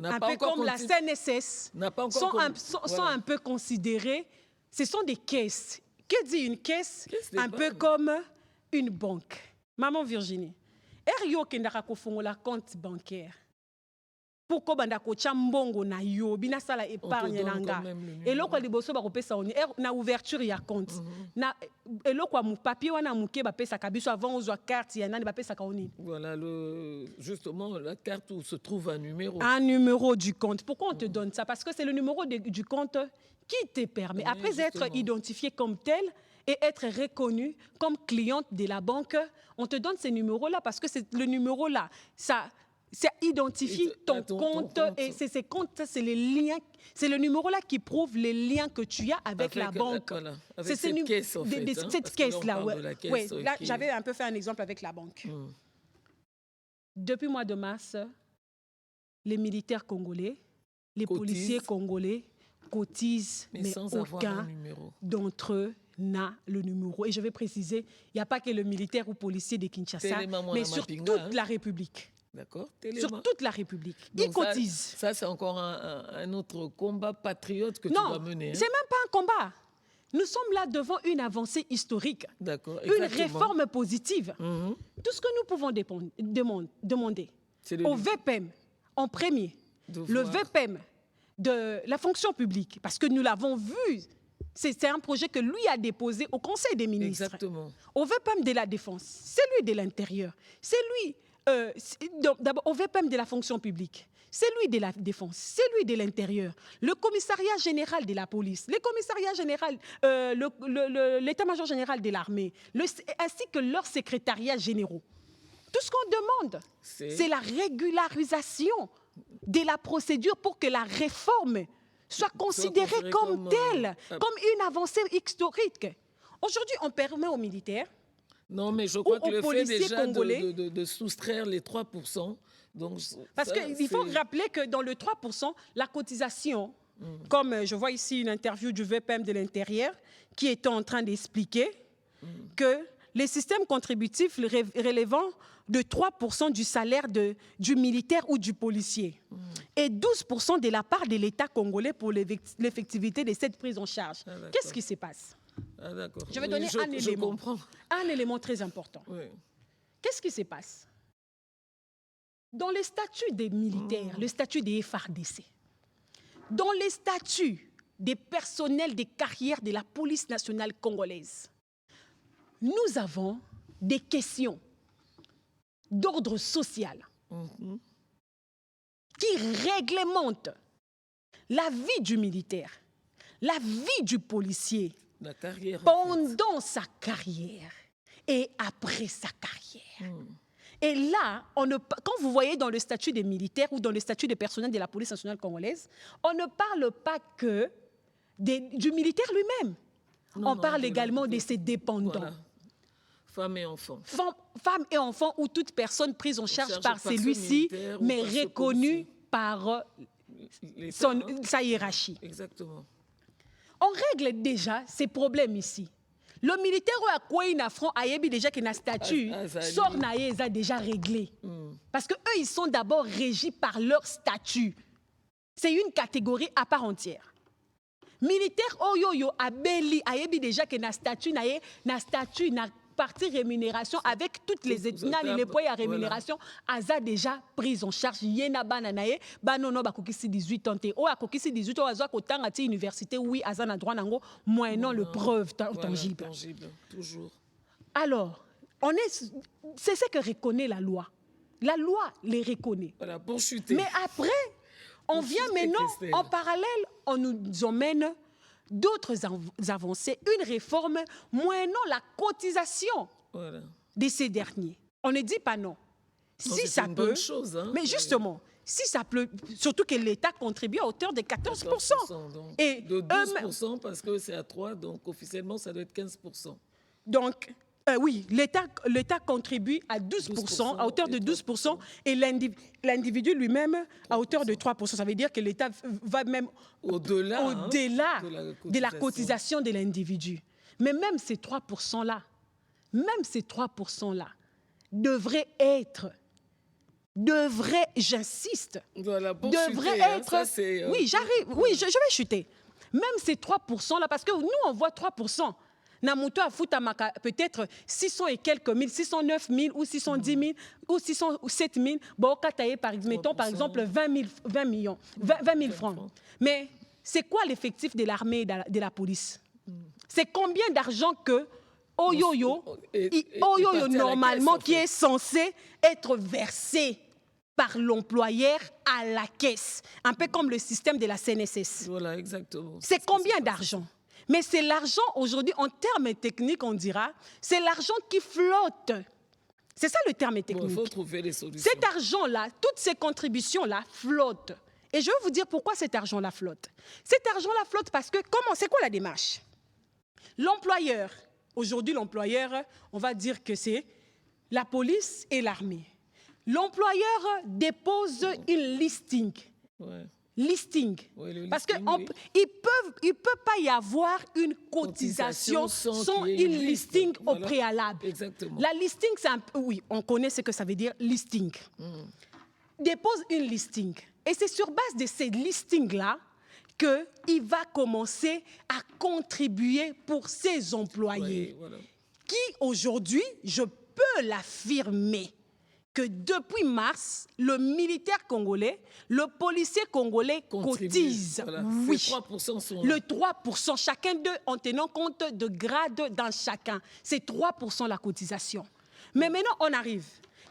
un peu comme la CNSS, sont un peu considérées, ce sont des caisses. Que dit une caisse? Un peu comme une banque. Maman Virginie, Erio Kendara Kofongo la compte bancaire. pour ko banda ko chambongo na yo bina sala épargne nanga eloko liboso ba kopesa oni na ouverture ya compte na eloko mu papier wana muke ba pesa kabiso avant ozwa carte ya nani ba pesa ka oni. Voilà justement la carte où se trouve un numéro du compte. Pourquoi on te donne ça? Parce que c'est le numéro du compte qui te permet, après être identifié comme tel et être reconnu comme cliente de la banque, on te donne ces numéros-là parce que c'est le numéro-là, ça identifie ton compte et ces comptes, c'est les liens, c'est le numéro-là qui prouve les liens que tu as avec la banque. Voilà, avec cette caisse, en fait. Cette caisse-là, ouais. Là, j'avais un peu fait un exemple avec la banque. Depuis le mois de mars, les militaires congolais, les policiers congolais cotisent, mais aucun d'entre eux n'a le numéro. Et je vais préciser, il n'y a pas que le militaire ou policier de Kinshasa, mais sur toute la République. D'accord. Sur toute la République. Ils cotisent. Ça, c'est encore un autre combat patriote que tu dois mener. Non, c'est même pas un combat. Nous sommes là devant une avancée historique. D'accord. Une réforme positive. Tout ce que nous pouvons demander au VPM, en premier, le VPM de la fonction publique, parce que nous l'avons vu, c'est un projet que lui a déposé au Conseil des ministres. Exactement. Au VPM de la Défense, c'est lui de l'Intérieur, c'est lui, d'abord au VPM de la fonction publique, c'est lui de la Défense, c'est lui de l'Intérieur, le commissariat général de la police, le commissariat général, l'état-major général de l'armée, ainsi que leurs secrétariats généraux. Tout ce qu'on demande, c'est la régularisation de la procédure pour que la réforme soit considérée comme telle, comme une avancée historique. Aujourd'hui, on permet aux militaires, non, mais je crois que le fait déjà de soustraire les 3%... Donc, parce qu'il faut rappeler que dans le 3%, la cotisation, comme je vois ici une interview du VPM de l'Intérieur, qui est en train d'expliquer que les systèmes contributifs relevant de 3% du salaire du militaire ou du policier et 12% de la part de l'État congolais pour l'effectivité de cette prise en charge. Qu'est-ce qui se passe? Je vais donner un élément très important. Oui. Qu'est-ce qui se passe? Dans les statuts des militaires, le statut des FARDC, dans les statuts des personnels des carrières de la police nationale congolaise, nous avons des questions d'ordre social qui réglementent la vie du militaire, la vie du policier pendant sa carrière et après sa carrière. Et là, quand vous voyez dans le statut des militaires ou dans le statut des personnels de la police nationale congolaise, on ne parle pas que du militaire lui-même. On parle également de ses dépendants. Voilà. Femmes et enfants. Femmes et enfants ou toute personne prise en charge par celui-ci, mais reconnue par sa hiérarchie. Exactement. On règle déjà ces problèmes ici. Le militaire a quoi il a front ayebi déjà qu'il a statut sort naïe a déjà réglé parce que eux ils sont d'abord régis par leur statut. C'est une catégorie à part entière. Militaire oyoyo abeli ayebi déjà qu'il a statut na partie rémunération avec toutes les études les points à rémunération aza déjà prise en charge yena bana naye banono bakokisi 18 ans te o akokisi 18 ans azwa kotanga ti université oui aza na droit nango moyennant le preuve tangible. Toujours. Alors c'est ce que reconnaît la loi. La loi les reconnaît. Voilà, pour chuter. Mais après on vient maintenant en parallèle on nous emmène d'autres avancées, une réforme moyennant la cotisation de ces derniers. On ne dit pas non. Si ça peut, bonne chose, hein, mais justement, si ça peut, surtout que l'État contribue à hauteur de 14%. Donc, et de 12% parce que c'est à 3, donc officiellement ça doit être 15%. Donc, oui, l'État contribue à 12%, à hauteur de 12%, et l'individu lui-même à hauteur de 3%. Ça veut dire que l'État va même au-delà de la cotisation de l'individu. Mais même ces 3%-là, j'insiste, devraient être... Oui, j'arrive, oui, je vais chuter. Même ces 3%-là, parce que nous, on voit 3%. Namuto a futamaka peut-être 600 et quelques mille, 609 000 ou 610 000 ou 607 000. Bon, mettons par exemple 20 000 francs. Mais c'est quoi l'effectif de l'armée et de la police? C'est combien d'argent que Oyoyo normalement qui est censé être versé par l'employeur à la caisse, un peu comme le système de la CNSS. Voilà, exactement. C'est combien d'argent? Mais c'est l'argent aujourd'hui, en termes techniques, on dira, c'est l'argent qui flotte. C'est ça le terme technique. Il faut trouver des solutions. Cet argent-là, toutes ces contributions-là flottent. Et je vais vous dire pourquoi cet argent-là flotte. Cet argent-là flotte parce que, c'est quoi la démarche? L'employeur, aujourd'hui l'employeur, on va dire que c'est la police et l'armée. L'employeur dépose une listing. Ouais. Listing. Oui, parce qu'il ne peut pas y avoir une cotisation sans une listing au préalable. Exactement. La listing, c'est oui, on connaît ce que ça veut dire, listing. Dépose une listing. Et c'est sur base de ces listings-là qu'il va commencer à contribuer pour ses employés. Oui, voilà. Qui, aujourd'hui, je peux l'affirmer, que depuis mars, le militaire congolais, le policier congolais cotise. Voilà. Oui. Les 3% sont là. Le 3%, chacun d'eux en tenant compte de grades dans chacun. C'est 3% la cotisation. Mais maintenant, on arrive.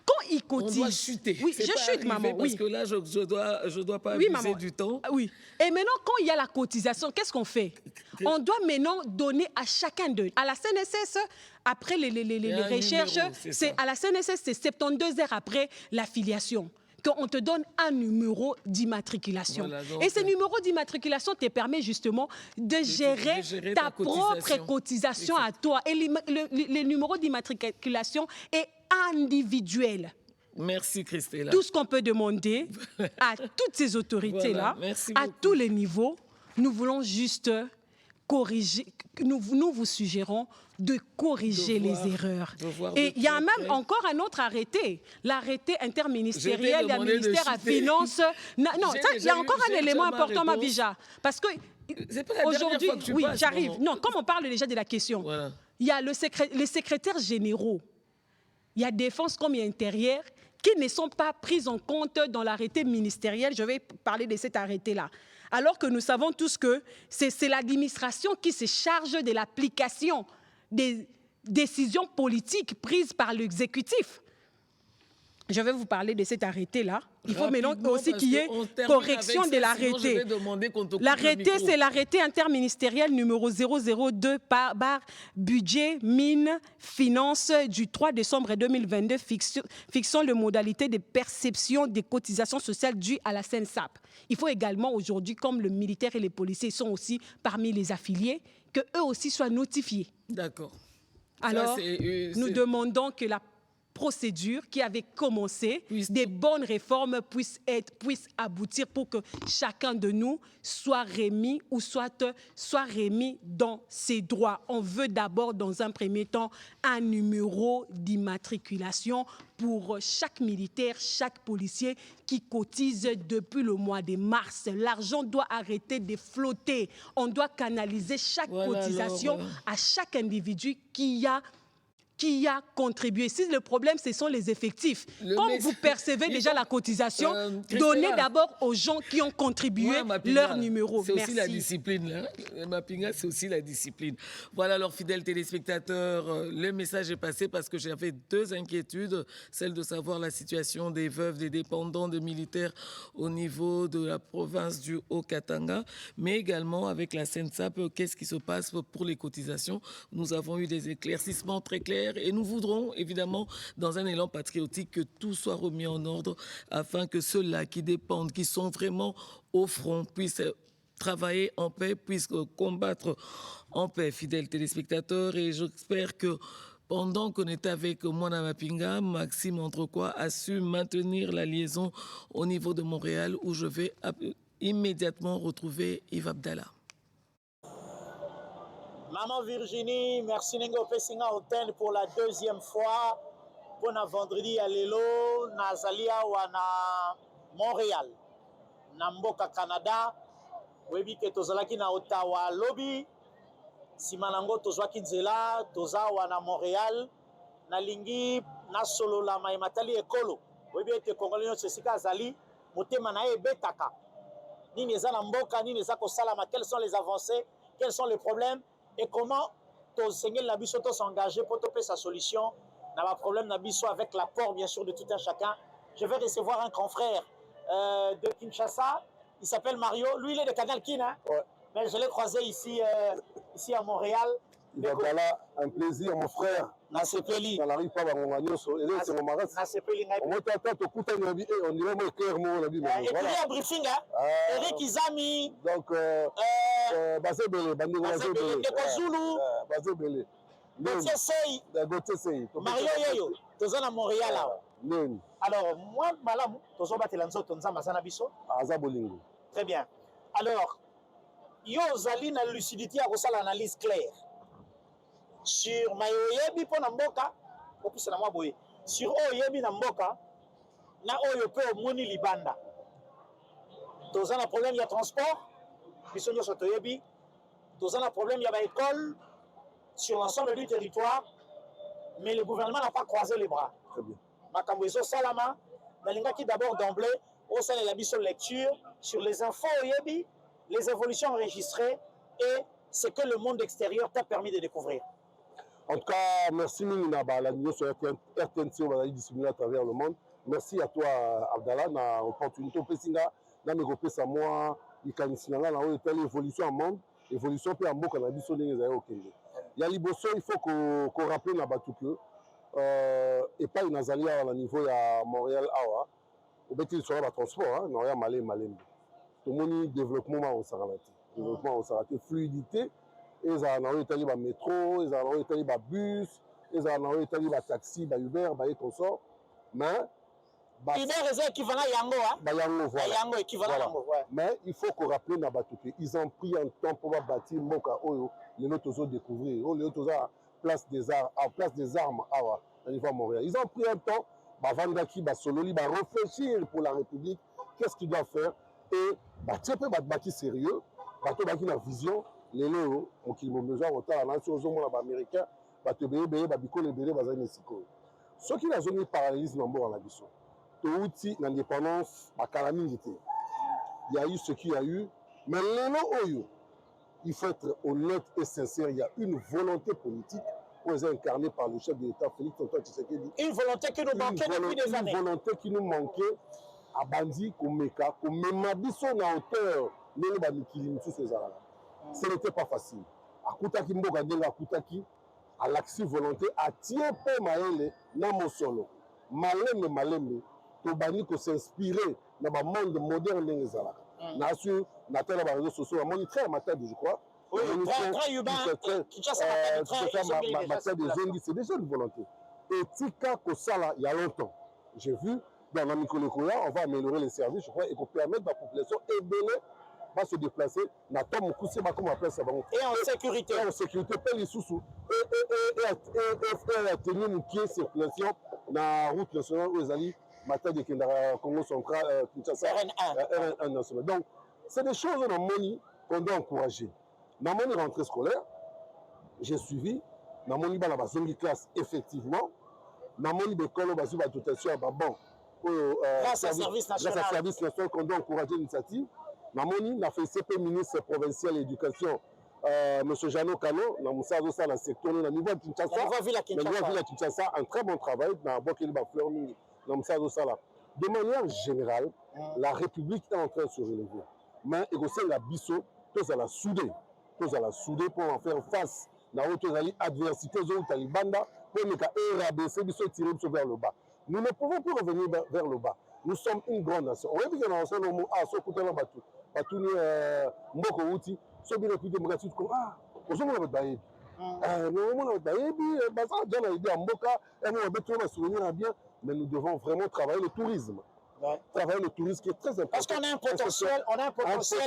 Quand il cotise... On doit chuter. Oui, je chute, maman. Parce que là, je dois pas abuser du temps. Oui. Et maintenant, quand il y a la cotisation, qu'est-ce qu'on fait? On doit maintenant donner à chacun d'eux. À la CNSS, après les recherches, c'est à la CNSS, c'est 72 heures après l'affiliation qu'on te donne un numéro d'immatriculation. Voilà, et ce numéro d'immatriculation te permet justement de gérer ta propre cotisation à toi. Et le numéro d'immatriculation est individuel. Merci Christella. Tout ce qu'on peut demander à toutes ces autorités-là, à tous les niveaux, nous voulons juste corriger, nous vous suggérons de corriger les erreurs. Et il y a même encore un autre arrêté, l'arrêté interministériel du ministère à Finances. Non, il y a encore un élément important, Mabija, parce que aujourd'hui, oui, j'arrive. Non, comme on parle déjà de la question, il y a les secrétaires généraux, il y a défense comme il y a intérieur, qui ne sont pas prises en compte dans l'arrêté ministériel. Je vais parler de cet arrêté-là. Alors que nous savons tous que c'est l'administration qui se charge de l'application des décisions politiques prises par l'exécutif. Je vais vous parler de cet arrêt-là. Il faut maintenant aussi qu'il y ait correction de l'arrêté. L'arrêté, c'est l'arrêté interministériel numéro 002 par budget, mine, finances du 3 décembre 2022 fixant les modalités de perception des cotisations sociales dues à la CNSAP. Il faut également aujourd'hui, comme le militaire et les policiers sont aussi parmi les affiliés, qu'eux aussi soient notifiés. D'accord. Alors, nous demandons que la procédure qui avait commencé, des bonnes réformes puissent aboutir pour que chacun de nous soit remis ou soit remis dans ses droits. On veut d'abord, dans un premier temps, un numéro d'immatriculation pour chaque militaire, chaque policier qui cotise depuis le mois de mars. L'argent doit arrêter de flotter. On doit canaliser chaque cotisation à chaque individu qui a contribué. Si le problème, ce sont les effectifs. Comme vous percevez déjà la cotisation, donnez d'abord aux gens qui ont contribué leur numéro. C'est aussi la discipline. Là. Mapinga, c'est aussi la discipline. Voilà, alors, fidèles téléspectateurs, le message est passé parce que j'avais deux inquiétudes. Celle de savoir la situation des veuves, des dépendants, des militaires au niveau de la province du Haut-Katanga, mais également avec la CNSAP, qu'est-ce qui se passe pour les cotisations. Nous avons eu des éclaircissements très clairs. Et nous voudrons, évidemment, dans un élan patriotique, que tout soit remis en ordre afin que ceux-là qui dépendent, qui sont vraiment au front, puissent travailler en paix, puissent combattre en paix, fidèles téléspectateurs. Et j'espère que pendant qu'on était avec Mwana Mapinga, Maxime Entrecois a su maintenir la liaison au niveau de Montréal, où je vais immédiatement retrouver Yves Abdallah. Maman Virginie, merci Nengo Pessinga Hotel pour la deuxième fois. Pour vendredi à Lelo, Nazalia ou à Montréal. Namboka Canada, Webi Ketozalaki na Ottawa lobby. nsima nango tozwaki nzela toza wana Montréal nalingi nasolola mayematali ekolo oyebi ete Congolais nyonso esika azali motema na ye ebetaka nini eza na mboka nini eza kosalama, quelles sont les avancées, quels sont les problèmes et comment tosengeli na biso s'engager pour topesa solution na baproblème na biso avec l'apport bien sûr de tout un chacun. Je vais recevoir un confrère de Kinshasa, il s'appelle Mario, lui il est de Canal Kin, hein? Ouais. Mais je l'ai croisé ici à Montréal. Voilà, un plaisir mon frère. Nasepeli. Ça n'arrive pas à mon agneau, et c'est mon maras. Nasepeli. On dirait mon cœur, mon ami. Et puis il y a un briefing, hein? Eric Izami. Donc, Basé Belé, Basé Belé, Zulu. Basé Belé. Gauthier Sey. Mario Yoyo, tu es à Montréal là. Alors, moi, Malam, tu es à Telanzo, tu es à Mazanabiso. Azabolingo. Très bien. Alors, yo zali na lucidité à resala analyse claire sur mayoyebi po na mboka opisa na mwa boye sur oyebi na mboka na oyo pe omoni libanda toza na problème ya transport biso nyonso toyebi toza na problème ya ba école sur l'ensemble du territoire mais le gouvernement n'a pas croisé les bras. Très bien. Makambo ezo salama nalingaki d'abord d'emblée osalela biso lecture sur les infos oyebi les évolutions enregistrées et ce que le monde extérieur t'a permis de découvrir. En tout cas, merci Minaba, la nuit sur RTNC, on va aller distribuer à travers le monde. Merci à toi, Abdallah, na opportunité au Pessinga, na me ça moi, il y a une évolution en monde, évolution peut en beau cannabis sur les aéros. Il y a l'Ibosso, il faut qu'on rappelle na Batuke, et pas une azalia à niveau à Montréal, Awa, au bétil sur le transport, non, il y a malé. Tout le monde développement au Sarabati, développement au Sarabati, fluidité, ils ont été les métro, ils ont été les bus, ils ont été les taxis, les Uber, les consorts, mais Uber est équivalent à Yango, hein? Voilà. Yango équivalent à Yango, ouais. Mais il faut qu'on rappelle Nabatuke, ils ont pris un temps pour bâtir Moka Oyo, les autres ont découvert, les autres ont place des armes à niveau Montréal. Ils ont pris un temps, Vandaki, Sololi, réfléchir pour la République, qu'est-ce qu'ils doivent faire. Et tu peux bâtir sérieux, tu peux bâtir la vision, les lots, qui ont besoin de temps, la nation aux Américains, tu peux béber, les bébés, les Mexico. Ce qui n'a jamais parallélisme dans la vision. Tu as outil l'indépendance, la calamité. Il y a eu ce qu'il y a eu, mais les lots, il faut être honnête et sincère. Il y a une volonté politique incarnée par le chef de l'État, Félix Antoine Tshisekedi. Une volonté qui nous manquait depuis des années. Une volonté qui nous manquait. À Bandi, Komeka, Komemabiso na hauteur, ce n'était pas facile. À Koutaki Mboga Denga Koutaki, à l'action volonté, à Tiempe Maele, Namosolo, Maleme, Tobani ko s'inspirer dans le monde moderne d'Engezala. N'a su, n'a tel les réseaux sociaux, on est très matin, je crois. Oui, très urbain, c'est déjà une volonté. Et Tika Kosala, il y a longtemps, j'ai vu. Dans la Mikolekoya, on va améliorer les services, je crois, et qu'on permettre à la population de se déplacer. Et en sécurité. Et en sécurité, pas les sous-sous. Et la tenue de pied circulation dans la route nationale aux Alliés, matin de Congo central, Kinshasa, RN1 national. Donc, c'est des choses dans Moni qu'on doit encourager. Dans mon rentrée scolaire, j'ai suivi, dans mon zone classe, effectivement, dans mon école, on a dotation à bon. Grâce à service national. Grâce à service national qu'on doit encourager l'initiative. Namoni a fait CP ministre provincial de l'éducation, M. Jeannot Kano, dans le secteur de la niveau de Kinshasa. La nouvelle ville à Kinshasa, un très bon travail dans Bokeliba Fleury, dans le de manière générale, la République est en train de se relever. Mais il y a la bisso, tous à la souder pour en faire face à l'adversité aux Talibanda, pour nous rabaisser, tirer vers le bas. Nous ne pouvons plus revenir vers le bas. Nous sommes une grande nation. On a vu que dans le monde, mais nous devons vraiment travailler le tourisme. Travailler le tourisme qui est très important. Parce qu'on a un potentiel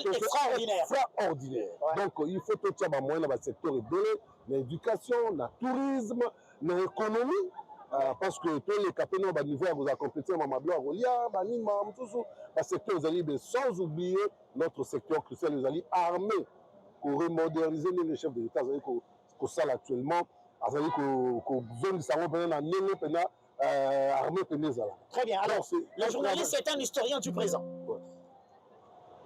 extraordinaire. Ouais. Donc il faut tout ça dans le secteur de l'éducation, le tourisme, l'économie. Parce que tous les capitaines au niveau vous accompagner secteur sans oublier notre secteur crucial, les alliés armés. remoderniser le chef de l'État que ça actuellement azali ko zongisa ngo pena na ndenge pena armée penezala. Très bien. Alors, le journaliste est un historien du présent.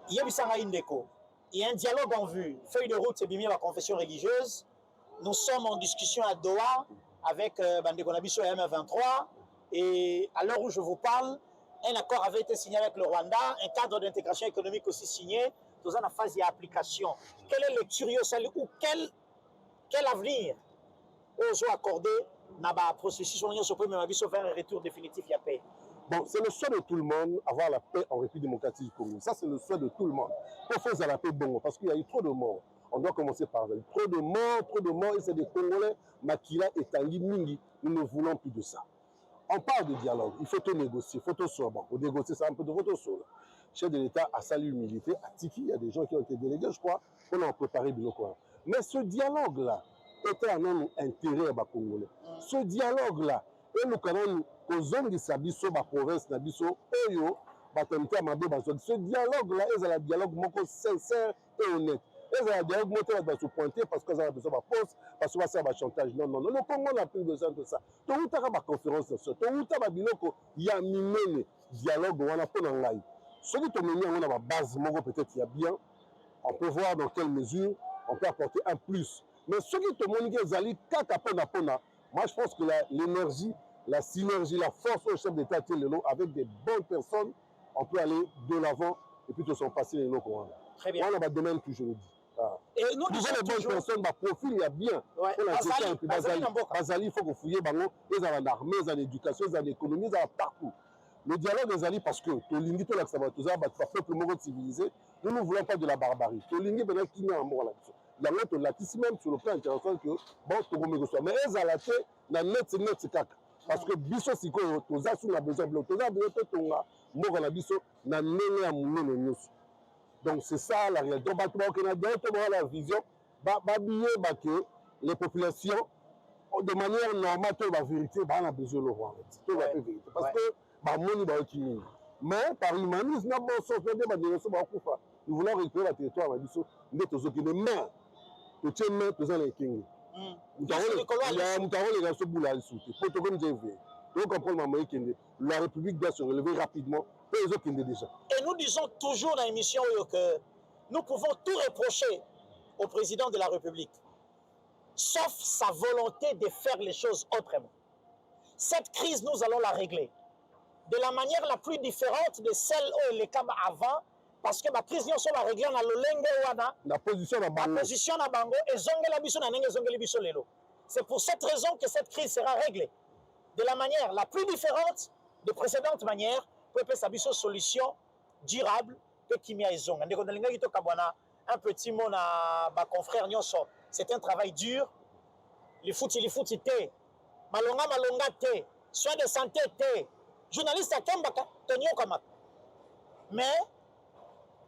Yebisanga Indeko. Il y a un dialogue en vue. Feuille de route, c'est bien la confession religieuse. Nous sommes en discussion à Doha avec Bandeko Nabiso et M23. Et à l'heure où je vous parle, un accord avait été signé avec le Rwanda, un cadre d'intégration économique aussi signé. Dans la phase d'application. Quel est le curieux ou quel avenir osons accorder dans le processus où on peut même faire un retour définitif à paix? Bon, c'est le souhait de tout le monde, avoir la paix en République démocratique du Congo. Ça, c'est le souhait de tout le monde. Pour faire la paix, bon, parce qu'il y a eu trop de morts. On doit commencer par là. Trop de morts, et c'est des Congolais, Makila et Tanguy Mingi. Nous ne voulons plus de ça. On parle de dialogue, il faut tout négocier, il faut tout sur. Bon, pour négocier, ça un peu de photo sur. Le chef de l'État a salué l'humilité, à Tiki, il y a des gens qui ont été délégués, je crois, qu'on a préparé Biloko. Mais ce dialogue-là était à nos intérêts à Congolais. Ce dialogue-là, et nous connaissons que les Sabiso, la province, Nabiso, Oyo, ce dialogue-là, c'est un dialogue sincère et honnête. Et c'est un dialogue qui va se pointer parce qu'ils ont besoin de poste, parce qu'ils ont besoin de chantage. Non. Le Congo n'a plus besoin de ça. Tout le monde a conférence de ça. Tout le monde a il y a un dialogue, on a pas en ce qui on a ma base, peut-être il y a bien. On peut voir dans quelle mesure on peut apporter un plus. Mais ce qui te montre moi je pense que l'énergie, la synergie, la force au chef d'État avec des bonnes personnes, on peut aller de l'avant et puis de s'en passer les locaux. Très bien. On a un domaine que je le dis. Ah. Et nous les bonnes personnes, profil, il y a bien. Ouais. Bazali, il faut que fouiller, ils ont l'armée, ils ont l'éducation, ils ont l'économie, ils ont partout. Le dialogue des alliés, parce que Tolingi, tout le peuple civilisé, nous ne voulons pas de la barbarie. Tolingi, ben qui n'a un mot là-dessus. Il y a l'autre là, même sur le plan international, que bon, tout le monde mais ils ont laté, na net, parce que biso siko, tous a besoin de l'autre, tous a besoin de tonga, mort na biso, na nene à mouné donc c'est ça la réalité. Donc, on a directement la vision, que les populations, de manière normale, la vérité, on a besoin de le voir. Parce que, mais par l'humanisme, nous voulons récupérer le territoire, mais nous la République doit se relever rapidement. Et nous disons toujours dans l'émission que nous pouvons tout reprocher au président de la République, sauf sa volonté de faire les choses autrement. Cette crise, nous allons la régler de la manière la plus différente de celle où les cas avant, parce que la crise, nous sommes réglée dans la position de Bango et c'est pour cette raison que cette crise sera réglée de la manière la plus différente de précédentes manières pour que ça soit une solution durable que Kimia et Zonga. Un petit mot à ma confrère Nyonso, c'est un travail dur. Les foutis té, malonga té, soins de santé té, journaliste à Kembaka, Tonio Kamak. Mais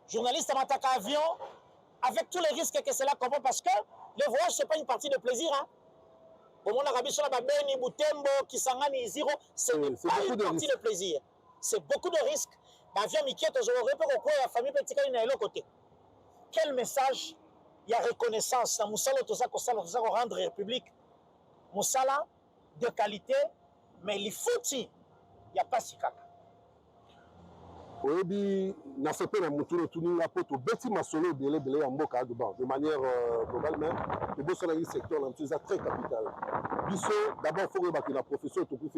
journaliste à Mataka avion, avec tous les risques que cela comprend, parce que le voyage, ce n'est pas une partie de plaisir. Hein? Au monde arabe, sur la Babeni, Boutembo, Kisangani, Ziro, ce n'est pas une partie de plaisir. C'est beaucoup de risques. L'avion Mikiet, la famille Petit de côté. Quel message il y a reconnaissance dans Moussala, tout ça, rendre République. Moussala, de qualité, mais les foutis, il n'y a pas si caca. Oui, na sepe na mutuno tuninga poto beti masolo belé en mboka de manière globale même le boss dans le secteur là c'est très capital. Biso d'abord faut que la profession to ku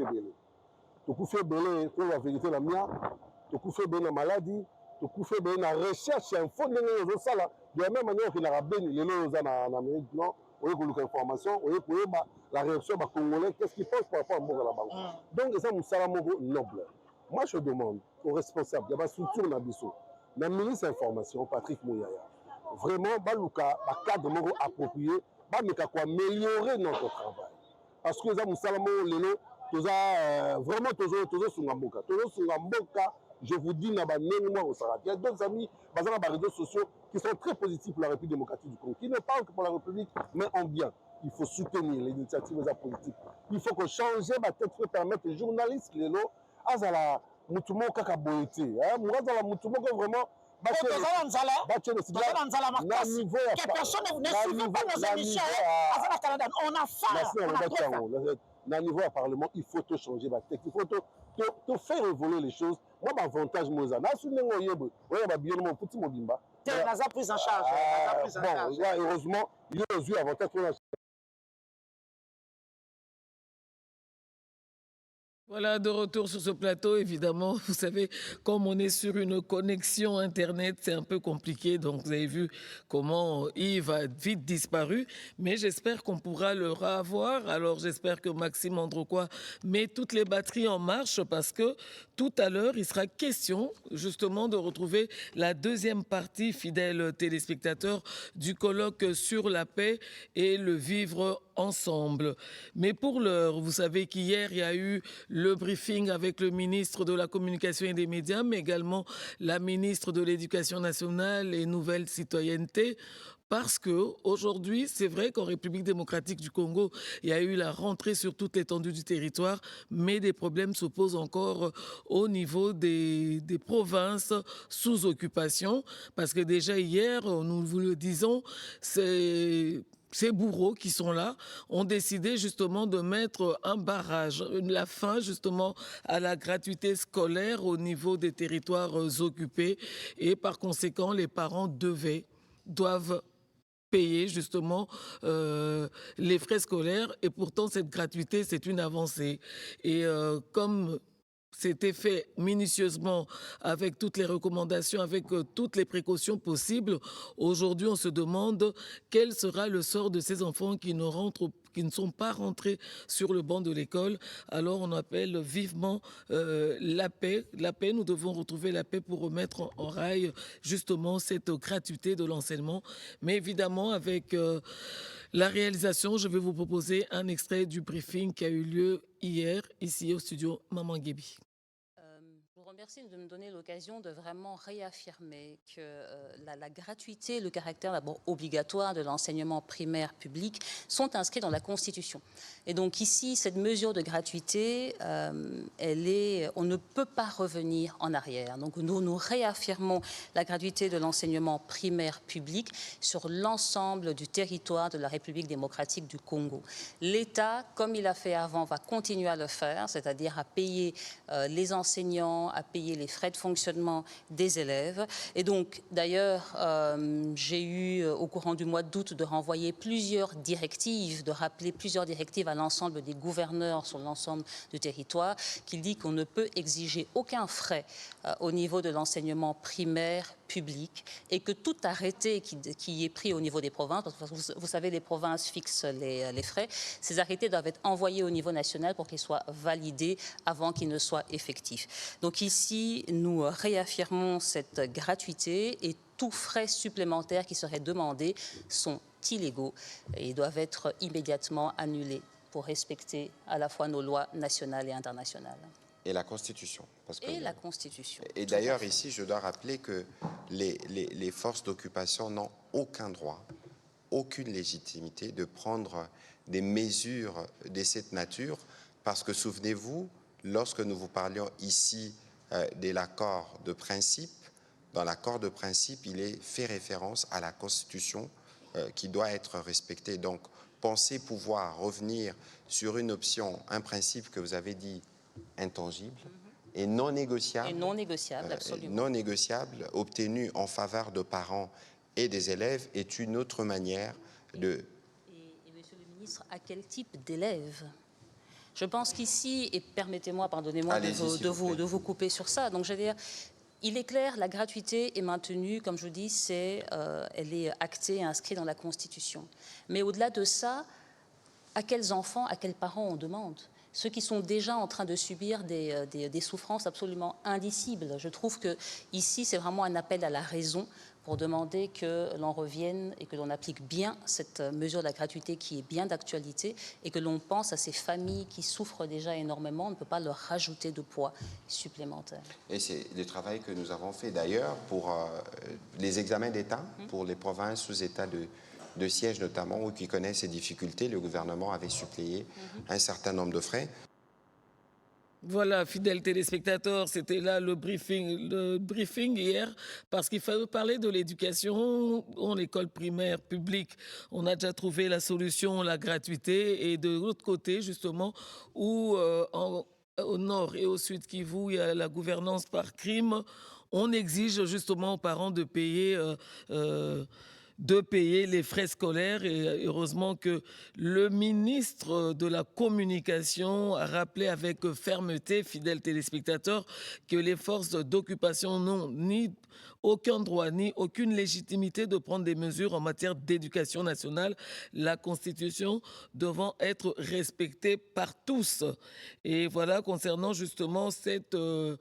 fait belé pour la vérité la mia to ku fait belé maladie to ku fait belé na recherche info ndenge zo sala de la même manière que na beni les lots en Amérique non on a information on a la réaction des Congolais qu'est-ce qu'ils pensent par rapport à mboka là-bas. Donc ça musala moko noble. Moi, je demande aux responsables, il y a une structure dans le ministre de l'Information, Patrick Mouyaya, vraiment, un cadre approprié, pour améliorer notre travail. Parce que nous avons vraiment toujours sur Mboka. Je vous dis, il y a d'autres amis dans les réseaux sociaux qui sont très positifs pour la République démocratique du Congo, qui ne parlent que pour la République, mais en bien. Il faut soutenir les initiatives politiques. Il faut que changer ma tête pour permettre aux journalistes, azala mutumo kaka boyete murazala mutumo ko vraiment Toza Nzala, Toza Nzala Makasi, que personne ne suivait pas nos émissions avant la Canada. On a faim, on a trop faim. Na niveau à Parlement, il faut tout changer la texte, il faut tout faire évoluer les choses. Moi, l'avantage, moi, ça, je suis bien mon petit mobimba. Tu as pris en charge. Bon, heureusement, il y a eu avantage pour la. Voilà, de retour sur ce plateau, évidemment, vous savez, comme on est sur une connexion Internet, c'est un peu compliqué. Donc, vous avez vu comment Yves a vite disparu. Mais j'espère qu'on pourra le revoir. Alors, j'espère que Maxime Androquois met toutes les batteries en marche parce que tout à l'heure, il sera question justement de retrouver la deuxième partie, fidèles téléspectateurs, du colloque sur la paix et le vivre ensemble. Mais pour l'heure, vous savez qu'hier, il y a eu le briefing avec le ministre de la Communication et des Médias, mais également la ministre de l'Éducation nationale et Nouvelle Citoyenneté. Parce que aujourd'hui, c'est vrai qu'en République démocratique du Congo, il y a eu la rentrée sur toute l'étendue du territoire, mais des problèmes se posent encore au niveau des provinces sous occupation. Parce que déjà hier, nous vous le disons, ces bourreaux qui sont là ont décidé justement de mettre un barrage, la fin justement à la gratuité scolaire au niveau des territoires occupés. Et par conséquent, les parents doivent payer justement les frais scolaires. Et pourtant, cette gratuité, c'est une avancée. Et comme c'était fait minutieusement avec toutes les recommandations, avec toutes les précautions possibles, aujourd'hui, on se demande quel sera le sort de ces enfants qui ne sont pas rentrés sur le banc de l'école. Alors on appelle vivement la paix. La paix, nous devons retrouver la paix pour remettre en rail justement cette gratuité de l'enseignement. Mais évidemment, avec la réalisation, je vais vous proposer un extrait du briefing qui a eu lieu hier, ici au studio Maman Guébi. Je vous remercie de me donner l'occasion de vraiment réaffirmer que la gratuité, le caractère d'abord obligatoire de l'enseignement primaire public sont inscrits dans la Constitution. Et donc ici, cette mesure de gratuité, on ne peut pas revenir en arrière. Donc nous réaffirmons la gratuité de l'enseignement primaire public sur l'ensemble du territoire de la République démocratique du Congo. L'État, comme il a fait avant, va continuer à le faire, c'est-à-dire à payer les enseignants, à payer les frais de fonctionnement des élèves. Et donc, d'ailleurs, j'ai eu au courant du mois d'août de renvoyer plusieurs directives, de rappeler plusieurs directives à l'ensemble des gouverneurs sur l'ensemble du territoire, qui dit qu'on ne peut exiger aucun frais au niveau de l'enseignement primaire public et que tout arrêté qui est pris au niveau des provinces, parce que vous savez, les provinces fixent les frais, ces arrêtés doivent être envoyés au niveau national pour qu'ils soient validés avant qu'ils ne soient effectifs. Donc ici, nous réaffirmons cette gratuité et tous frais supplémentaires qui seraient demandés sont illégaux et doivent être immédiatement annulés pour respecter à la fois nos lois nationales et internationales. Et la Constitution. La Constitution. Et d'ailleurs, ici, je dois rappeler que les forces d'occupation n'ont aucun droit, aucune légitimité de prendre des mesures de cette nature, parce que, souvenez-vous, lorsque nous vous parlions ici de l'accord de principe, dans l'accord de principe, il est fait référence à la Constitution qui doit être respectée. Donc, pensez pouvoir revenir sur une option, un principe que vous avez dit intangible et non négociable. Et non négociable, absolument. Non négociable, obtenu en faveur de parents et des élèves, est une autre manière de... Et monsieur le ministre, à quel type d'élèves ? Je pense qu'ici, et permettez-moi, pardonnez-moi de vous couper sur ça, donc je veux dire, il est clair, la gratuité est maintenue, comme je vous dis, elle est actée et inscrite dans la Constitution. Mais au-delà de ça, à quels enfants, à quels parents on demande ? Ceux qui sont déjà en train de subir des souffrances absolument indicibles. Je trouve que ici, c'est vraiment un appel à la raison pour demander que l'on revienne et que l'on applique bien cette mesure de la gratuité qui est bien d'actualité et que l'on pense à ces familles qui souffrent déjà énormément. On ne peut pas leur rajouter de poids supplémentaire. Et c'est le travail que nous avons fait d'ailleurs pour les examens d'État, pour les provinces sous état de siège notamment, ou qui connaissent ces difficultés. Le gouvernement avait suppléé un certain nombre de frais. Voilà, fidèles téléspectateurs, c'était là le briefing hier, parce qu'il fallait parler de l'éducation en école primaire publique. On a déjà trouvé la solution, la gratuité, et de l'autre côté, justement, où au nord et au sud Kivu, il y a la gouvernance par crime. On exige justement aux parents de payer les frais scolaires. Et heureusement que le ministre de la Communication a rappelé avec fermeté, fidèles téléspectateurs, que les forces d'occupation n'ont ni aucun droit ni aucune légitimité de prendre des mesures en matière d'éducation nationale, la Constitution devant être respectée par tous. Et voilà, concernant justement ce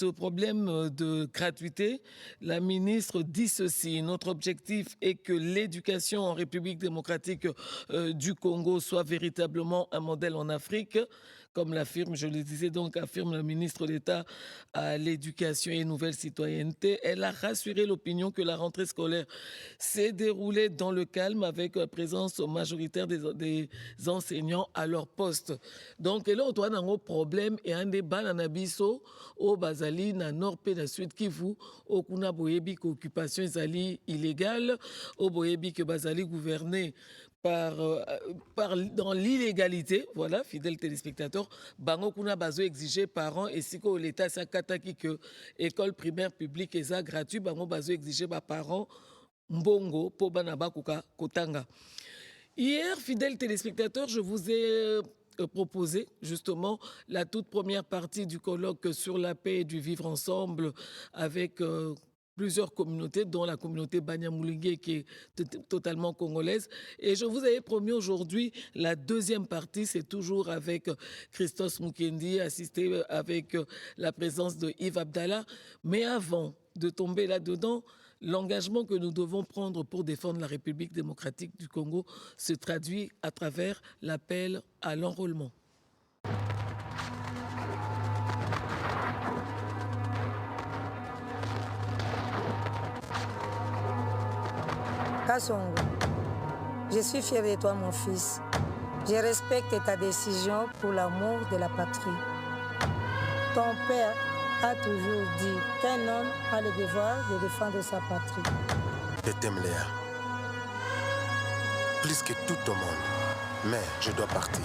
problème de gratuité, la ministre dit ceci: notre objectif est que l'éducation en République démocratique du Congo soit véritablement un modèle en Afrique, comme l'affirme, je le disais donc, affirme le ministre d'État à l'éducation et nouvelle citoyenneté. Elle a rassuré l'opinion que la rentrée scolaire s'est déroulée dans le calme avec la présence majoritaire des enseignants à leur poste. Donc, là, on a un problème et un débat dans Nabiso, au Bazali, na Nord, na Sud Kivu, au Kuna Boyebi, qu'occupation Zali illégale, au Boyebi que Bazali gouverné dans l'illégalité, voilà, fidèles téléspectateurs, bango kuna bazo exigé parents et si l'État s'akataki que école primaire publique est gratuit, bango bazo exigé par parents mbongo po banaba kuka kotanga. Hier, fidèles téléspectateurs, je vous ai proposé justement la toute première partie du colloque sur la paix et du vivre ensemble avec plusieurs communautés, dont la communauté Banyamulenge qui est totalement congolaise. Et je vous avais promis aujourd'hui la deuxième partie, c'est toujours avec Christos Mukendi, assisté avec la présence de Yves Abdallah. Mais avant de tomber là-dedans, l'engagement que nous devons prendre pour défendre la République démocratique du Congo se traduit à travers l'appel à l'enrôlement. Kasongo, je suis fier de toi, mon fils. Je respecte ta décision pour l'amour de la patrie. Ton père a toujours dit qu'un homme a le devoir de défendre sa patrie. Je t'aime, Léa. Plus que tout au monde. Mais je dois partir.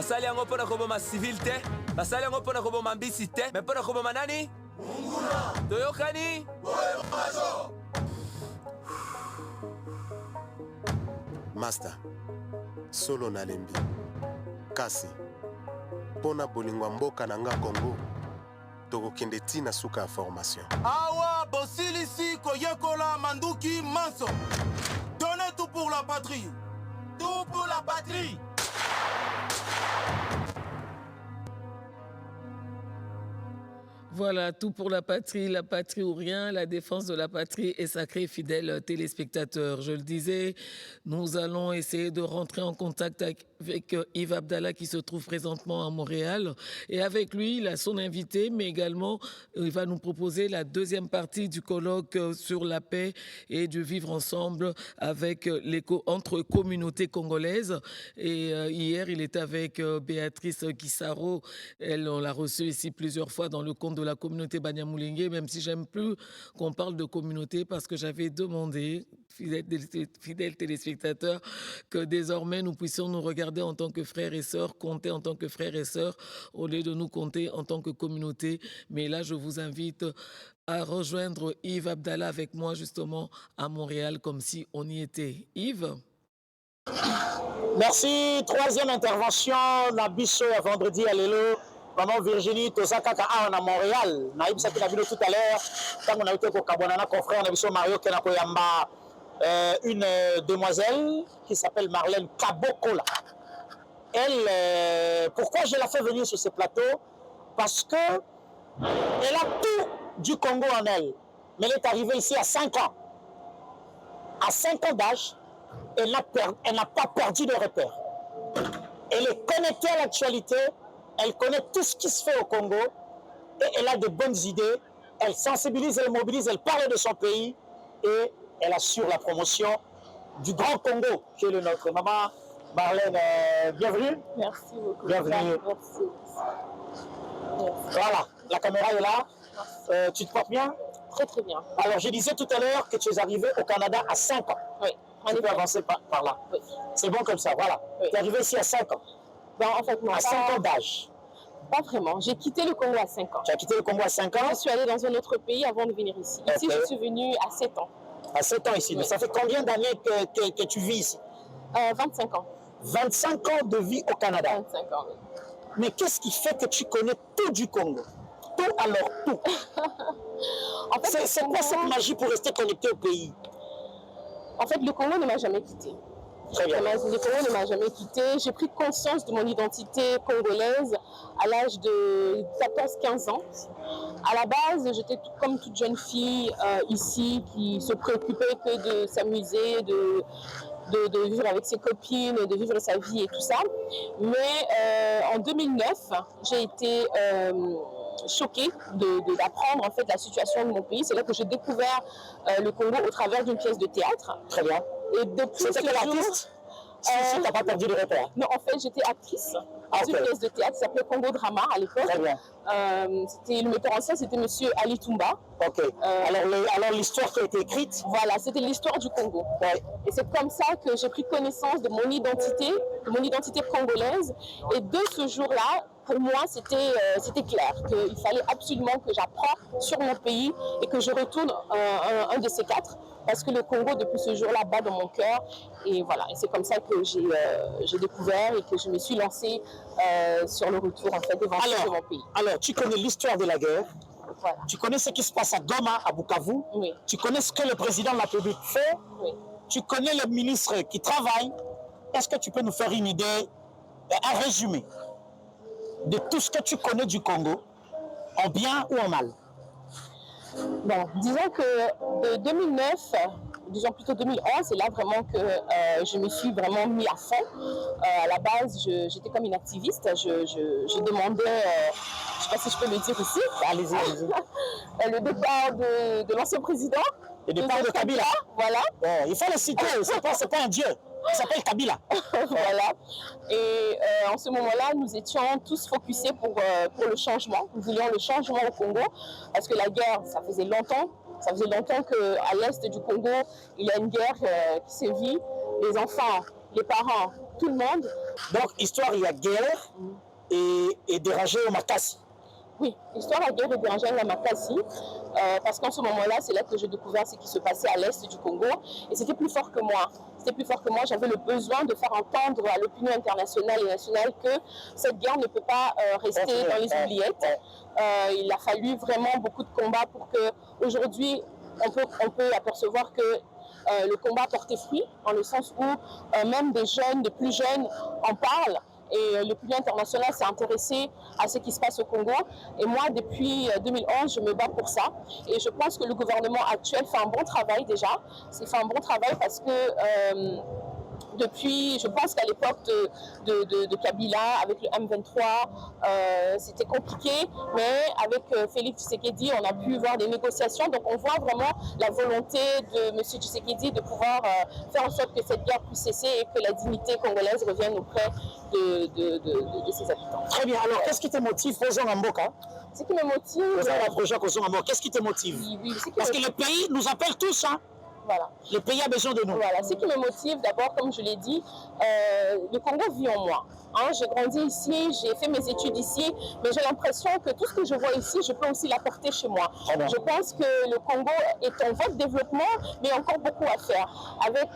basali yango mpona koboma civil te, basali yango mpona koboma mbisi te, me mpona koboma nani? Mungula. Toyokani? Master, solo nalembi kasi mpona bolingo mboka na nga Congo tokokende tina suka ya formation. Awa bosilisi koyekola manduki manso. Donnez tout pour la patrie. Tout pour la patrie. Voilà, tout pour la patrie ou rien, la défense de la patrie est sacrée, fidèles téléspectateurs. Je le disais, nous allons essayer de rentrer en contact avec Yves Abdallah qui se trouve présentement à Montréal. Et avec lui, il a son invité, mais également, il va nous proposer la deuxième partie du colloque sur la paix et du vivre ensemble avec entre communautés congolaises. Et hier, il était avec Béatrice Guissaro. On l'a reçue ici plusieurs fois dans le compte de la communauté Banyamulenge, même si j'aime plus qu'on parle de communauté parce que j'avais demandé, fidèles téléspectateurs, que désormais nous puissions nous regarder en tant que frères et sœurs, compter en tant que frères et sœurs, au lieu de nous compter en tant que communauté. Mais là, je vous invite à rejoindre Yves Abdallah avec moi justement à Montréal, comme si on y était. Yves? Merci. Troisième intervention, Nabiso à vendredi à Lelo. Maman Virginie, Tosaka à Montréal. Naïb Saki Nabino tout à l'heure. Quand on a été au Kabonana, confrère Nabiso Mario Kenakoyamba, une demoiselle qui s'appelle Marlène Kabokola. Elle, pourquoi je la fais venir sur ce plateau? Parce que elle a tout du Congo en elle. Mais elle est arrivée ici à 5 ans. À 5 ans d'âge, elle n'a pas perdu de repère. Elle est connectée à l'actualité. Elle connaît tout ce qui se fait au Congo et elle a de bonnes idées. Elle sensibilise, elle mobilise, elle parle de son pays et elle assure la promotion du Grand Congo qui est le nôtre. Maman Marlène, bienvenue. Merci beaucoup. Bienvenue. Merci. Voilà, la caméra est là. Tu te portes bien? Très très bien. Alors, je disais tout à l'heure que tu es arrivé au Canada à 5 ans. Oui. Tu peux avancer par là. Oui. C'est bon comme ça, voilà. Oui. Tu es arrivé ici à 5 ans. Ben, en fait, non. À 5 ans d'âge. Pas vraiment. J'ai quitté le Congo à 5 ans. Tu as quitté le Congo à 5 ans? Je suis allée dans un autre pays avant de venir ici. Ici, Okay. je suis venue à 7 ans. À 7 ans ici. Oui. Mais ça fait combien d'années que tu vis ici? 25 ans. 25 ans de vie au Canada. 25 ans, oui. Mais qu'est-ce qui fait que tu connais tout du Congo? Tout alors, tout. En fait, c'est quoi cette magie pour rester connecté au pays? En fait, le Congo ne m'a jamais quitté. Très bien. Le Congo ne m'a jamais quitté. J'ai pris conscience de mon identité congolaise à l'âge de 14-15 ans. À la base, j'étais comme toute jeune fille ici qui se préoccupait que de s'amuser, de vivre avec ses copines, de vivre sa vie et tout ça. Mais en 2009, j'ai été choquée d'apprendre en fait la situation de mon pays. C'est là que j'ai découvert le Congo au travers d'une pièce de théâtre. Très bien. Et depuis C'était quel artiste? Si tu n'as pas perdu le repère. Non, en fait, j'étais actrice dans une pièce de théâtre qui s'appelait Congo Drama à l'époque. Très bien. Le metteur en scène, c'était Monsieur Ali Toumba. Ok. Alors l'histoire qui a été écrite? Voilà, c'était l'histoire du Congo. Ouais. Et c'est comme ça que j'ai pris connaissance de mon identité congolaise. Et de ce jour-là, pour moi, c'était clair qu'il fallait absolument que j'apprenne sur mon pays et que je retourne un de ces quatre. Parce que le Congo, depuis ce jour-là, bat dans mon cœur. Et voilà, et c'est comme ça que j'ai découvert et que je me suis lancée sur le retour en fait, de mon pays. Alors, tu connais l'histoire de la guerre. Voilà. Tu connais ce qui se passe à Goma, à Bukavu. Oui. Tu connais ce que le président de la République fait. Oui. Tu connais le ministre qui travaille. Est-ce que tu peux nous faire une idée, un résumé de tout ce que tu connais du Congo, en bien ou en mal? Bon, disons que de 2009, disons plutôt 2011, c'est là vraiment que je me suis vraiment mis à fond. À la base, j'étais comme une activiste. Je demandais, je ne sais pas si je peux le dire ici, allez-y, allez-y. Le départ de l'ancien président. Le départ de Kabila. Voilà. Bon, il faut le citer, c'est pas un dieu. Il s'appelle Kabila. Voilà. Et en ce moment-là, nous étions tous focusés pour le changement. Nous voulions le changement au Congo parce que la guerre, ça faisait longtemps. Ça faisait longtemps qu'à l'est du Congo, il y a une guerre qui sévit. Les enfants, les parents, tout le monde. Donc, histoire, il y a guerre et dérangé au Makassi. Oui, l'histoire a guerre et dérangé à Makassi, parce qu'en ce moment-là, c'est là que j'ai découvert ce qui se passait à l'est du Congo. Et c'était plus fort que moi. C'était plus fort que moi. J'avais le besoin de faire entendre à l'opinion internationale et nationale que cette guerre ne peut pas rester dans les oubliettes. Il a fallu vraiment beaucoup de combats pour qu'aujourd'hui, on peut apercevoir que le combat a porté fruit, dans le sens où même des jeunes, des plus jeunes en parlent. Et l'opinion internationale s'est intéressée à ce qui se passe au Congo. Et moi, depuis 2011, je me bats pour ça. Et je pense que le gouvernement actuel fait un bon travail déjà. Il fait un bon travail parce que depuis, je pense qu'à l'époque de Kabila, avec le M23, c'était compliqué. Mais avec Félix Tshisekedi, on a pu voir des négociations. Donc on voit vraiment la volonté de M. Tshisekedi de pouvoir faire en sorte que cette guerre puisse cesser et que la dignité congolaise revienne auprès de ses habitants. Très bien. Alors, qu'est-ce qui te motive, Kozonga Mboka? Ce qui me motive... Qu'est-ce qui te motive? Oui, parce que le pays nous appelle tous, hein? Voilà. Le pays a besoin de nous. Voilà. Ce qui me motive, d'abord, comme je l'ai dit, le Congo vit en moi. Hein, j'ai grandi ici, j'ai fait mes études ici, mais j'ai l'impression que tout ce que je vois ici, je peux aussi l'apporter chez moi. Je pense que le Congo est en voie de développement, mais il y a encore beaucoup à faire. Avec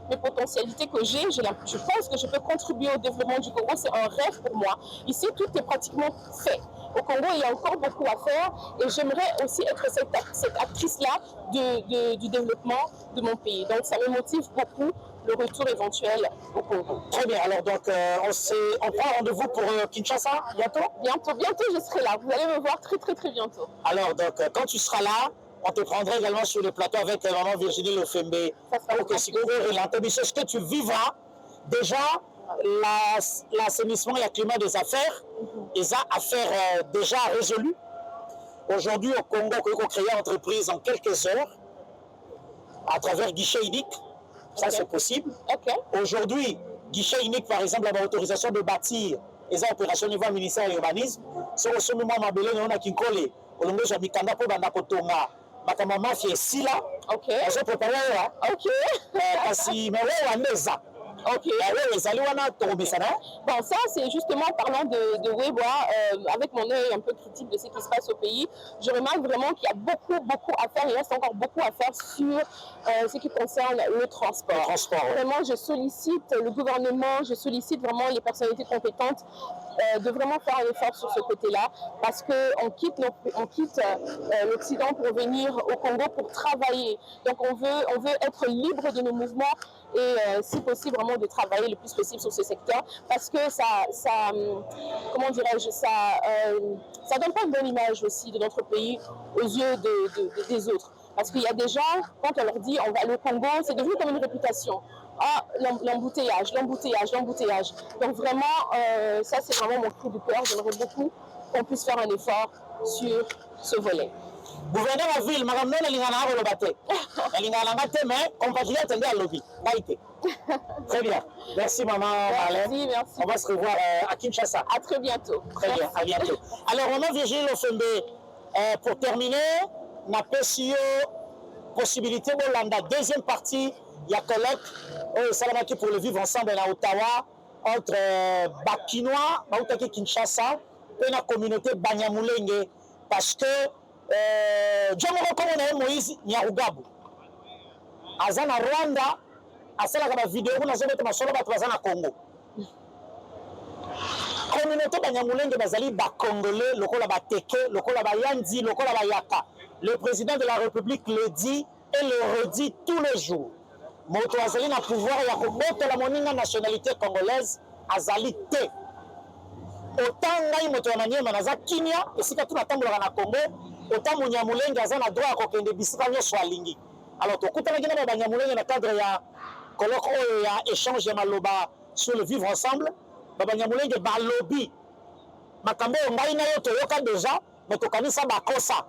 mes potentialités que j'ai, je pense que je peux contribuer au développement du Congo. C'est un rêve pour moi. Ici, tout est pratiquement fait. Au Congo, il y a encore beaucoup à faire et j'aimerais aussi être cette actrice-là du développement de mon pays. Donc, ça me motive beaucoup, le retour éventuel au Congo. Très bien. Alors, donc, on prend rendez-vous pour Kinshasa bientôt? Bientôt, je serai là. Vous allez me voir très, très, très bientôt. Alors, donc, quand tu seras là, on te prendra également sur le plateau avec maman Virginie Lofembe. Pour que si ce que tu vivras, déjà, l'assainissement et le climat des affaires, les affaires déjà résolues, Aujourd'hui, au Congo, on peut créer une entreprise en quelques heures à travers guichet unique. Ça, c'est possible. Aujourd'hui, guichet unique, par exemple, la autorisation de bâtir les opérations au niveau du ministère de l'urbanisme. C'est aussi le moment où on a Kinkole, au long de Mikanda pour Bandakotonga, Makama Mafia, si là, on se prépare là. Parce que, mais on a ça. Bon, ça, c'est justement parlant de Weboa, avec mon œil un peu critique de ce qui se passe au pays, je remarque vraiment qu'il y a beaucoup à faire, il reste encore beaucoup à faire sur ce qui concerne le transport. Vraiment, je sollicite le gouvernement, je sollicite vraiment les personnalités compétentes de vraiment faire un effort sur ce côté-là, parce qu'on quitte l'Occident pour venir au Congo pour travailler. Donc, on veut être libre de nos mouvements et si possible vraiment de travailler le plus possible sur ce secteur parce que comment dirais-je, ça donne pas une bonne image aussi de notre pays aux yeux des autres. Parce qu'il y a des gens, quand on leur dit on va aller au Congo, c'est devenu comme une réputation. Ah, l'embouteillage. Donc vraiment, ça c'est vraiment mon cri du cœur. J'aimerais beaucoup qu'on puisse faire un effort sur ce volet. Gouverneur de la ville, Madame Nona Lingana Rolobate. Lingana mais compatriote à lobby. Très bien. Merci maman Marlène. Merci. On va se revoir à Kinshasa. À très bientôt. Très bien, à bientôt. Alors maman Virginie Lofembe, pour terminer, n'a pas si possibilité de deuxième partie, il y a colloque Salamaki pour le vivre ensemble à Ottawa entre Bakinois, Bautaki Kinshasa et la communauté Banyamulenge parce que Djamoro comme Moïse Nyarugabo azana Rwanda asalaka ba vidéo kuna zobeta masolo bato bazana Congo communauté Banyamulenge bazali ba Congolais lokola ba Teke lokola ba Yandi lokola ba Yaka. Le président de la République le dit et le redit tous les jours. Moto azali na pouvoir ya kobotola moninga nationalité congolaise azali te. Autant ngai moto ya Maniema naza Kinya esika tu natambolaka na Congo autant Munyamulenge aza na droit ya kokende bisika nyonso alingi. Alors tokutanaki na Banyamulenge na cadre ya colloque oyo ya échange ya maloba sur le vivre ensemble. Banyamulenge balobi makambo oyo ngai na yo toyoka déjà mais tokanisa bakosa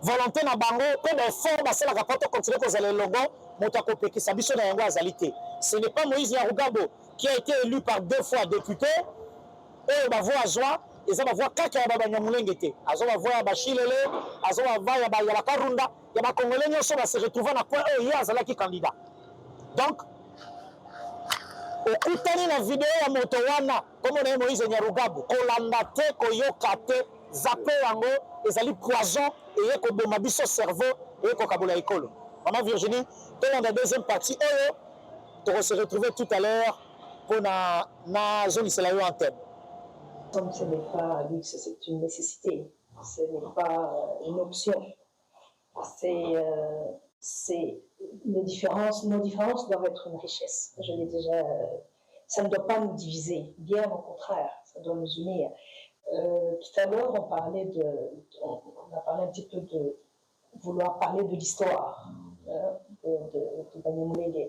volonté na bango mpe baeffort basalaka mpo tokontinue kozala elongo moto akopekisa biso na yango azali te. Ce n'est pas Moïse Nyarugabo qui a été élu par 2 fois député oyo bavoix azwa eza bavoix kaka ya Banyamulenge te azwa bavoix ya bashilele azwa bavoix ya bakarunda ya bakongole nyonso base retrouva na point oyo ye azalaki candidat. Donc okutani na video ya moto wana kombo na ye Moïse Nyarugabo kolanda te koyoka te zape yango ezali poison eye koboma biso cerveau eye kokabola ekolo. Maman Virginie, dans la deuxième partie oyo to se retrouver tout à l'heure pour na zone isela yo antenne. Comme ce n'est pas un luxe, c'est une nécessité. Ce n'est pas une option. C'est nos différences doivent être une richesse. Je l'ai déjà. Ça ne doit pas nous diviser. Bien au contraire, ça doit nous unir. Tout à l'heure, on a parlé un petit peu de vouloir parler de l'histoire de Banyamulenge.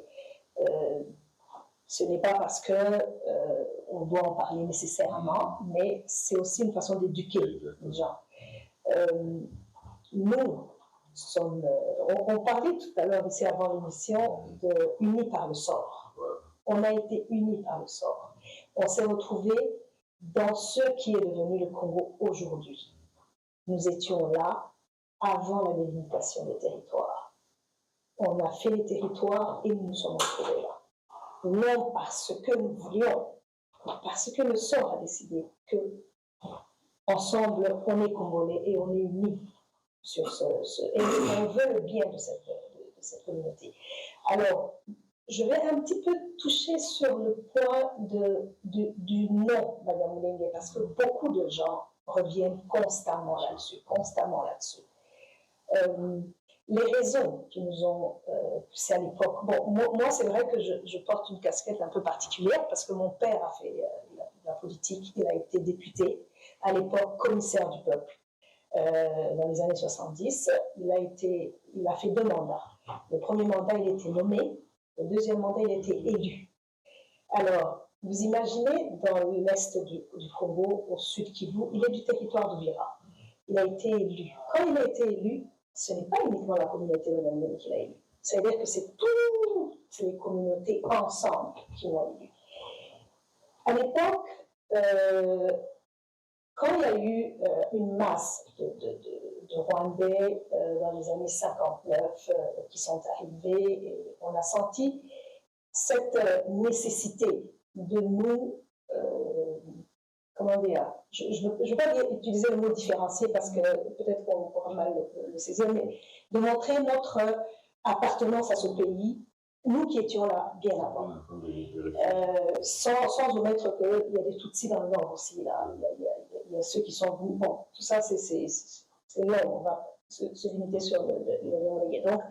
Ce n'est pas parce que on doit en parler nécessairement, mais c'est aussi une façon d'éduquer les gens. Nous sommes, on parlait tout à l'heure ici avant l'émission de unis par le sort. On a été unis par le sort. On s'est retrouvés dans ce qui est devenu le Congo aujourd'hui. Nous étions là avant la délimitation des territoires. On a fait les territoires et nous nous sommes retrouvés là. Non parce que nous voulions, mais parce que le sort a décidé que ensemble on est Congolais et on est unis sur et on veut le bien de cette communauté. Alors, je vais un petit peu toucher sur le point du non Banyamulenge parce que beaucoup de gens reviennent constamment là-dessus. Les raisons qui nous ont poussés à l'époque. Bon, moi, c'est vrai que je porte une casquette un peu particulière parce que mon père a fait la politique, il a été député, à l'époque commissaire du peuple. Dans les années 70, il a fait 2 mandats. Le premier mandat, il était nommé, le deuxième mandat, il était élu. Alors, vous imaginez, dans l'est du Congo, au sud Kivu, il est du territoire d'Uvira. il a été élu. Quand il a été élu, ce n'est pas uniquement la communauté Wanyamulenge qui l'a élu. C'est-à-dire que c'est toutes les communautés ensemble qui l'ont élu. À l'époque, quand il y a eu une masse de Rwandais dans les années 59 qui sont arrivés, et on a senti cette nécessité de nous, comment dire, je ne veux pas utiliser le mot différencier parce que peut-être qu'on pourra mal le saisir, mais de montrer notre appartenance à ce pays, nous qui étions là bien avant, sans omettre qu'il y a des Tutsis dans le Nord aussi, là. Il y a ceux qui sont venus, bon, tout ça c'est long, on va se limiter sur le Wanyamulenge. Donc,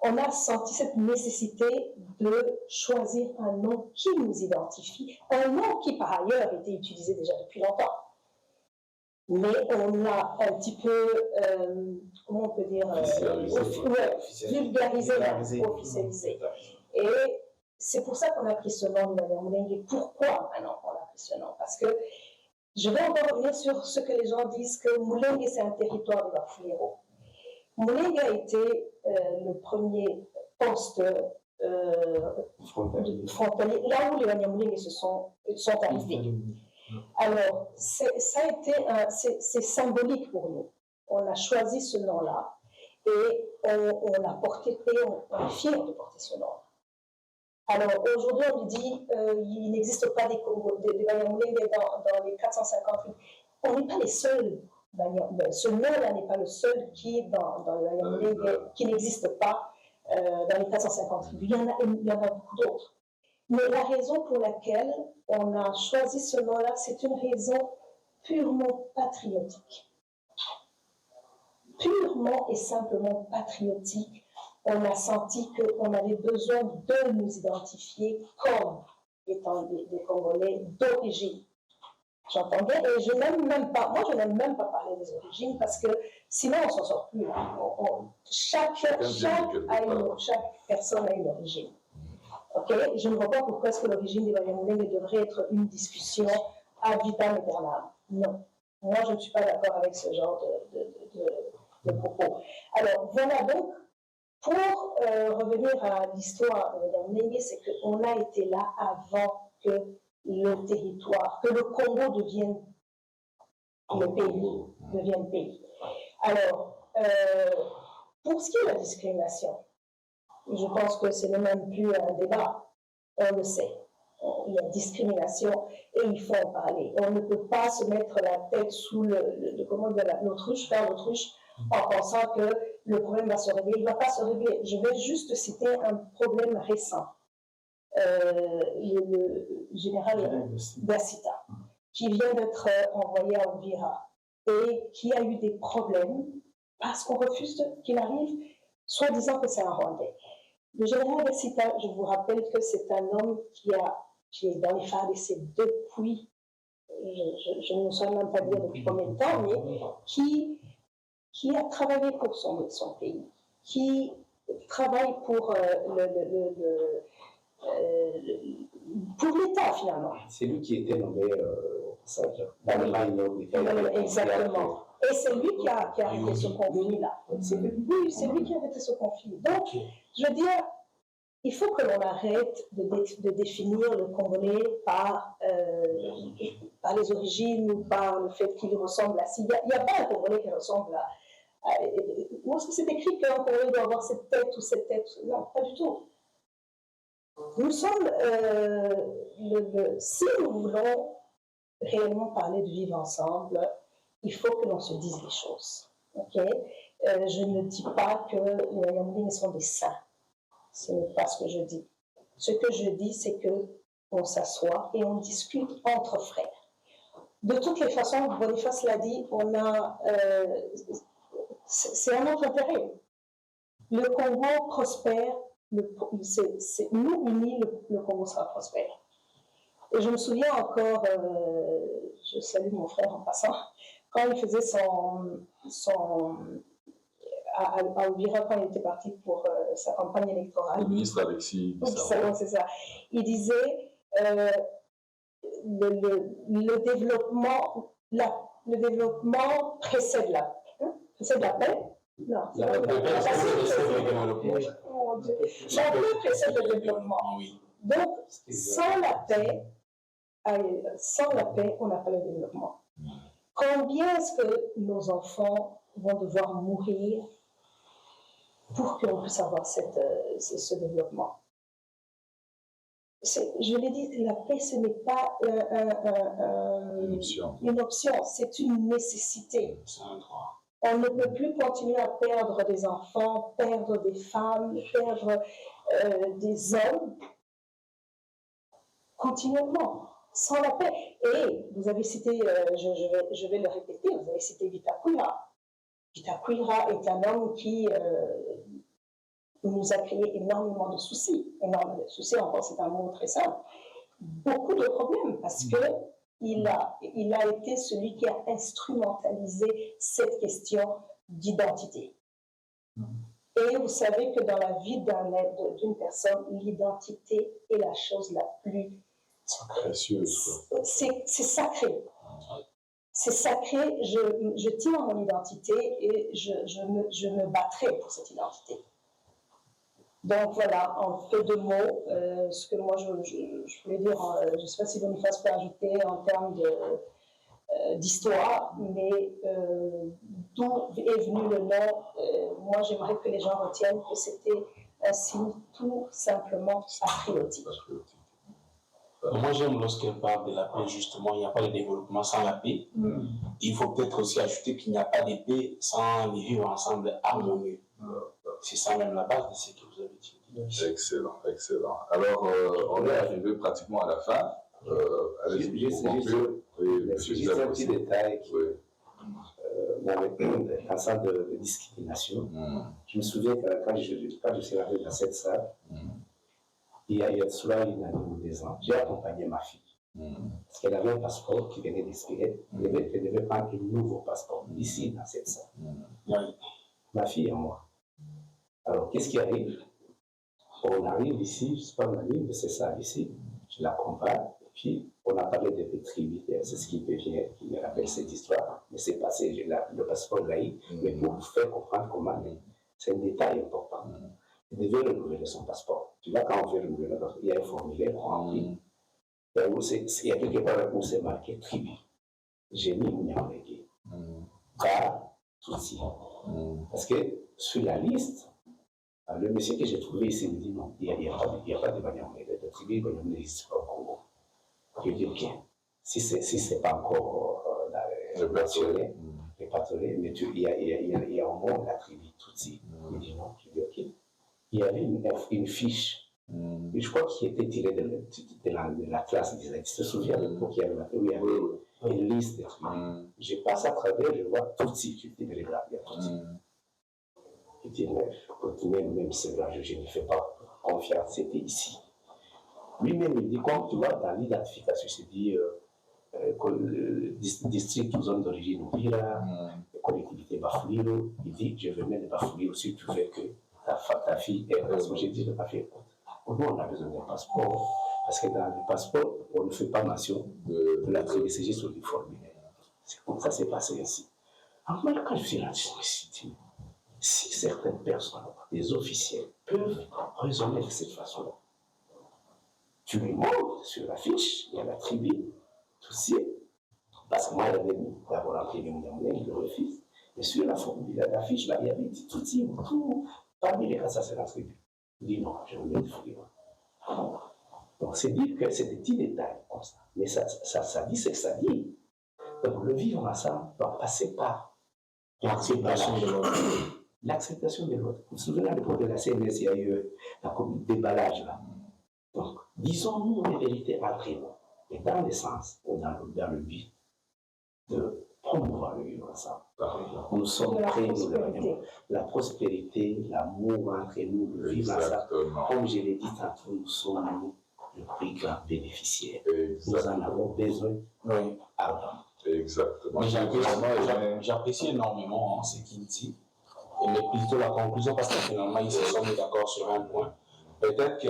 on a senti cette nécessité de choisir un nom qui nous identifie, un nom qui par ailleurs était utilisé déjà depuis longtemps. Mais on l'a un petit peu, comment on peut dire, vulgarisé, officialisé. Et c'est pour ça qu'on a pris ce nom de Wanyamulenge. Pourquoi maintenant on a pris ce nom? Parce que je vais encore revenir sur ce que les gens disent que Mulenge c'est un territoire de Bafulero. Mulenge a été le premier poste frontalier, là où les Wanyamulenge sont arrivés. Alors, c'est symbolique pour nous. On a choisi ce nom-là et on l'a porté et on est fiers de porter ce nom. Alors, aujourd'hui, on nous dit il n'existe pas des Wanyamulenge dans les 450 000. On n'est pas les seuls. Ce nom-là n'est pas le seul qui est dans le Wanyamulenge, qui n'existe pas dans les 450 000. Il y en a beaucoup d'autres. Mais la raison pour laquelle on a choisi ce nom-là, c'est une raison purement patriotique. Purement et simplement patriotique. On a senti qu'on avait besoin de nous identifier comme étant des Congolais d'origine. J'entends bien, et je n'aime même pas parler des origines parce que sinon on s'en sort plus. Chaque personne a une origine. Okay? Je ne vois pas pourquoi est-ce que l'origine des Wanyamulenge devrait être une discussion ad vitam aeternam. Non. Moi, je ne suis pas d'accord avec ce genre de propos. Alors, voilà donc, pour revenir à l'histoire de Wanyamulenge, c'est qu'on a été là avant que le territoire, que le Congo devienne pays. Alors, pour ce qui est de la discrimination, je pense que ce n'est même plus un débat, on le sait. Il y a discrimination et il faut en parler. On ne peut pas se mettre la tête sous l'autruche, faire l'autruche en pensant que le problème va se régler. Il ne va pas se régler. Je vais juste citer un problème récent. Le général Gassita, qui vient d'être envoyé à Uvira et qui a eu des problèmes parce qu'on refuse qu'il arrive, soit disant que c'est un Rwandais. Le général Gassita, je vous rappelle que c'est un homme qui est dans les FARDC depuis, je ne saurais même pas dire depuis combien de temps, mais qui a travaillé pour son pays, qui travaille pour l'État finalement. C'est lui qui était nommé dans le line. Exactement. Et c'est lui qui a arrêté ce conflit-là. C'est lui qui a arrêté ce conflit. Donc, je veux dire, il faut que l'on arrête de définir le Congolais par les origines ou par le fait qu'il ressemble à... Il n'y a pas un Congolais qui ressemble à... Où est-ce que c'est écrit qu'un Congolais doit avoir cette tête ou cette tête? Non, pas du tout. Nous sommes... si nous voulons réellement parler de vivre ensemble, il faut que l'on se dise les choses. Okay? Je ne dis pas que les Wanyamulenge sont des saints. Ce n'est pas ce que je dis. Ce que je dis, c'est qu'on s'assoit et on discute entre frères. De toutes les façons, Boniface l'a dit, c'est un autre intérêt. Le Congo prospère, nous unis, le Congo sera prospère. Et je me souviens encore, je salue mon frère en passant, quand il faisait à Uvira, quand il était parti pour sa campagne électorale. Le ministre Alexis Bissau. C'est ça. Il disait le développement, le développement précède la paix. Précède la paix? Non. La paix précède le développement. La paix précède le développement. Donc, sans la paix, on n'a pas le développement. Combien est-ce que nos enfants vont devoir mourir pour qu'on puisse avoir ce développement? Je l'ai dit, la paix, ce n'est pas une option, c'est une nécessité. On ne peut plus continuer à perdre des enfants, perdre des femmes, perdre des hommes continuellement, sans la paix. Et vous avez cité, je vais le répéter, vous avez cité Vitakura. Vitakura est un homme qui nous a créé énormément de soucis. Énormément de soucis, encore c'est un mot très simple. Beaucoup de problèmes parce que il a été celui qui a instrumentalisé cette question d'identité. Et vous savez que dans la vie d'une personne, l'identité est la chose la plus précieuse. C'est sacré. C'est sacré. Je tiens mon identité et je me battrai pour cette identité. Donc voilà, en peu de mots, ce que moi je voulais dire, je ne sais pas si Boniface peut ajouter en termes d'histoire, mais d'où est venu le nom, moi j'aimerais que les gens retiennent que c'était un signe tout simplement patriotique. Moi j'aime lorsqu'elle parle de la paix, justement, il n'y a pas de développement sans la paix. Il faut peut-être aussi ajouter qu'il n'y a pas de paix sans les vivre ensemble harmonieux. C'est ça même la base de ce que vous avez dit. Excellent, excellent. Alors, on est arrivé pratiquement à la fin. Juste un petit détail en salle de discrimination. Je me souviens que quand je suis arrivé dans cette salle, il y a cela une année ou 2 ans, j'ai accompagné ma fille. Parce qu'elle avait un passeport qui venait d'expirer. Elle devait prendre un nouveau passeport ici, dans cette salle. Ma fille et moi. Alors, qu'est-ce qui arrive? On arrive ici, je ne sais pas, on arrive de ces salles ici, je l'accompagne, et puis on a parlé des tributaires, c'est ce qui me rappelle cette histoire, mais c'est passé, j'ai le passeport laïque, mais pour vous faire comprendre comment, c'est un détail important. Il devait renouveler son passeport. Tu vois, quand on veut renouveler, il y a un formulaire qu'on remplit, il y a quelque part où c'est marqué tribu. J'ai mis Mnyamreke, car Tutsi. Parce que sur la liste, le monsieur que j'ai trouvé ici me dit non, il n'y a pas de Banyamuleke, de tribu Banyamuleke n'existe pas au Congo. Je dis ok, si ce n'est pas encore répartitionné, mais il y a au moins la tribu Tutsi. Il dit non, je dis ok. Il y avait une fiche, et je crois qu'il était tiré de la classe des tu te souviens de l'époque, il y avait une liste de tribus. Je passe à travers, je vois Tutsi, je dis mais regarde, il y a Tutsi. Je dis, mais continuez, même cela, je ne fais pas confiance, c'était ici. Lui-même, il dit, comme tu vois, dans l'identification, il dit, district ou zone d'origine Ouvira, collectivité Bafouliru, il dit, je veux mettre Bafouliru si tu veux que ta fille ait un passeport. J'ai dit, pas fait. Nous, on a besoin d'un passeport, parce que dans le passeport, on ne fait pas mention de la tribu, c'est juste sur le formulaire. C'est comme ça, c'est passé ainsi. Alors, moi, quand je suis là, je me suis dit, si certaines personnes, des officiels, peuvent raisonner de cette façon-là, tu lui montres sur la fiche, il y a la tribu, tout ça, parce que moi, il avait mis d'abord imprimé mon il le refuse, mais sur la fiche, là, il y avait dit tout, parmi les cas, ça c'est la tribu. Il dit non, je veux mettre fouiller. Donc, c'est dire que c'est des petits détails comme ça, mais ça dit ce que ça dit. Donc, le vivre ensemble doit passer par l'acceptation de l'autre. L'acceptation de l'autre. Vous vous souvenez à l'époque de la CNS, il y a eu un déballage là. Donc, disons-nous les vérités entre nous, et dans le sens, ou dans le but de promouvoir le vivre ensemble. Nous sommes prêts, la prospérité, l'amour entre nous, le vivre ensemble. Comme je l'ai dit tantôt, nous sommes le plus grand bénéficiaire. Nous en avons besoin avant. Exactement. J'apprécie énormément ce qu'il dit. Mais plutôt la conclusion, parce que finalement, ils se sont mis d'accord sur un point. Peut-être que,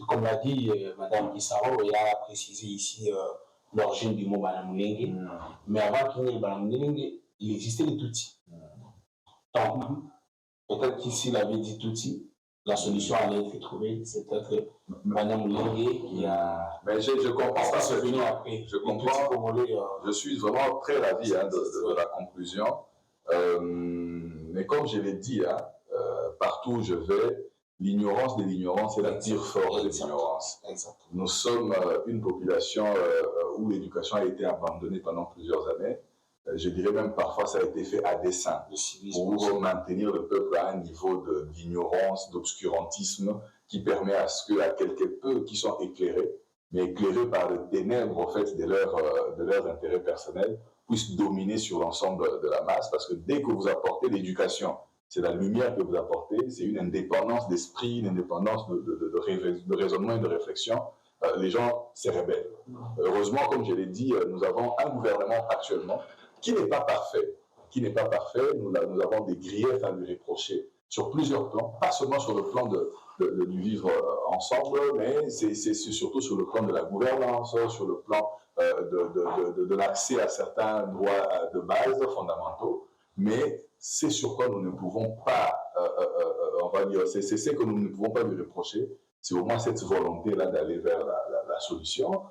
comme l'a dit Mme Guissaro, il a précisé ici l'origine du mot Banamulenge. Mais avant qu'il y ait Banamulenge, il existait les Tutsis. Donc, peut-être qu'ici, il avait dit Tutsi, la solution allait être trouvée, c'est peut-être Banamulenge qui a... Mais je comprends ça, c'est venu après. Je comprends. Je suis vraiment très ravi de la conclusion. Mais comme je l'ai dit, partout où je vais, l'ignorance de l'ignorance est la pire forme de l'ignorance. Nous sommes une population où l'éducation a été abandonnée pendant plusieurs années. Je dirais même parfois ça a été fait à dessein pour maintenir le peuple à un niveau d'ignorance, d'obscurantisme qui permet à ce qu'à quelques peu qui sont éclairés, mais éclairés par les ténèbres en fait, de leurs intérêts personnels, puissent dominer sur l'ensemble de la masse, parce que dès que vous apportez l'éducation, c'est la lumière que vous apportez, c'est une indépendance d'esprit, une indépendance de raisonnement et de réflexion, les gens se rebellent. Heureusement, comme je l'ai dit, nous avons un gouvernement actuellement qui n'est pas parfait. Nous avons des griefs à lui reprocher sur plusieurs plans, pas seulement sur le plan du vivre ensemble, mais c'est surtout sur le plan de la gouvernance, sur le plan de l'accès à certains droits de base fondamentaux. Mais c'est sur quoi nous ne pouvons pas, on va dire, c'est ce que nous ne pouvons pas lui reprocher, c'est au moins cette volonté-là d'aller vers la solution.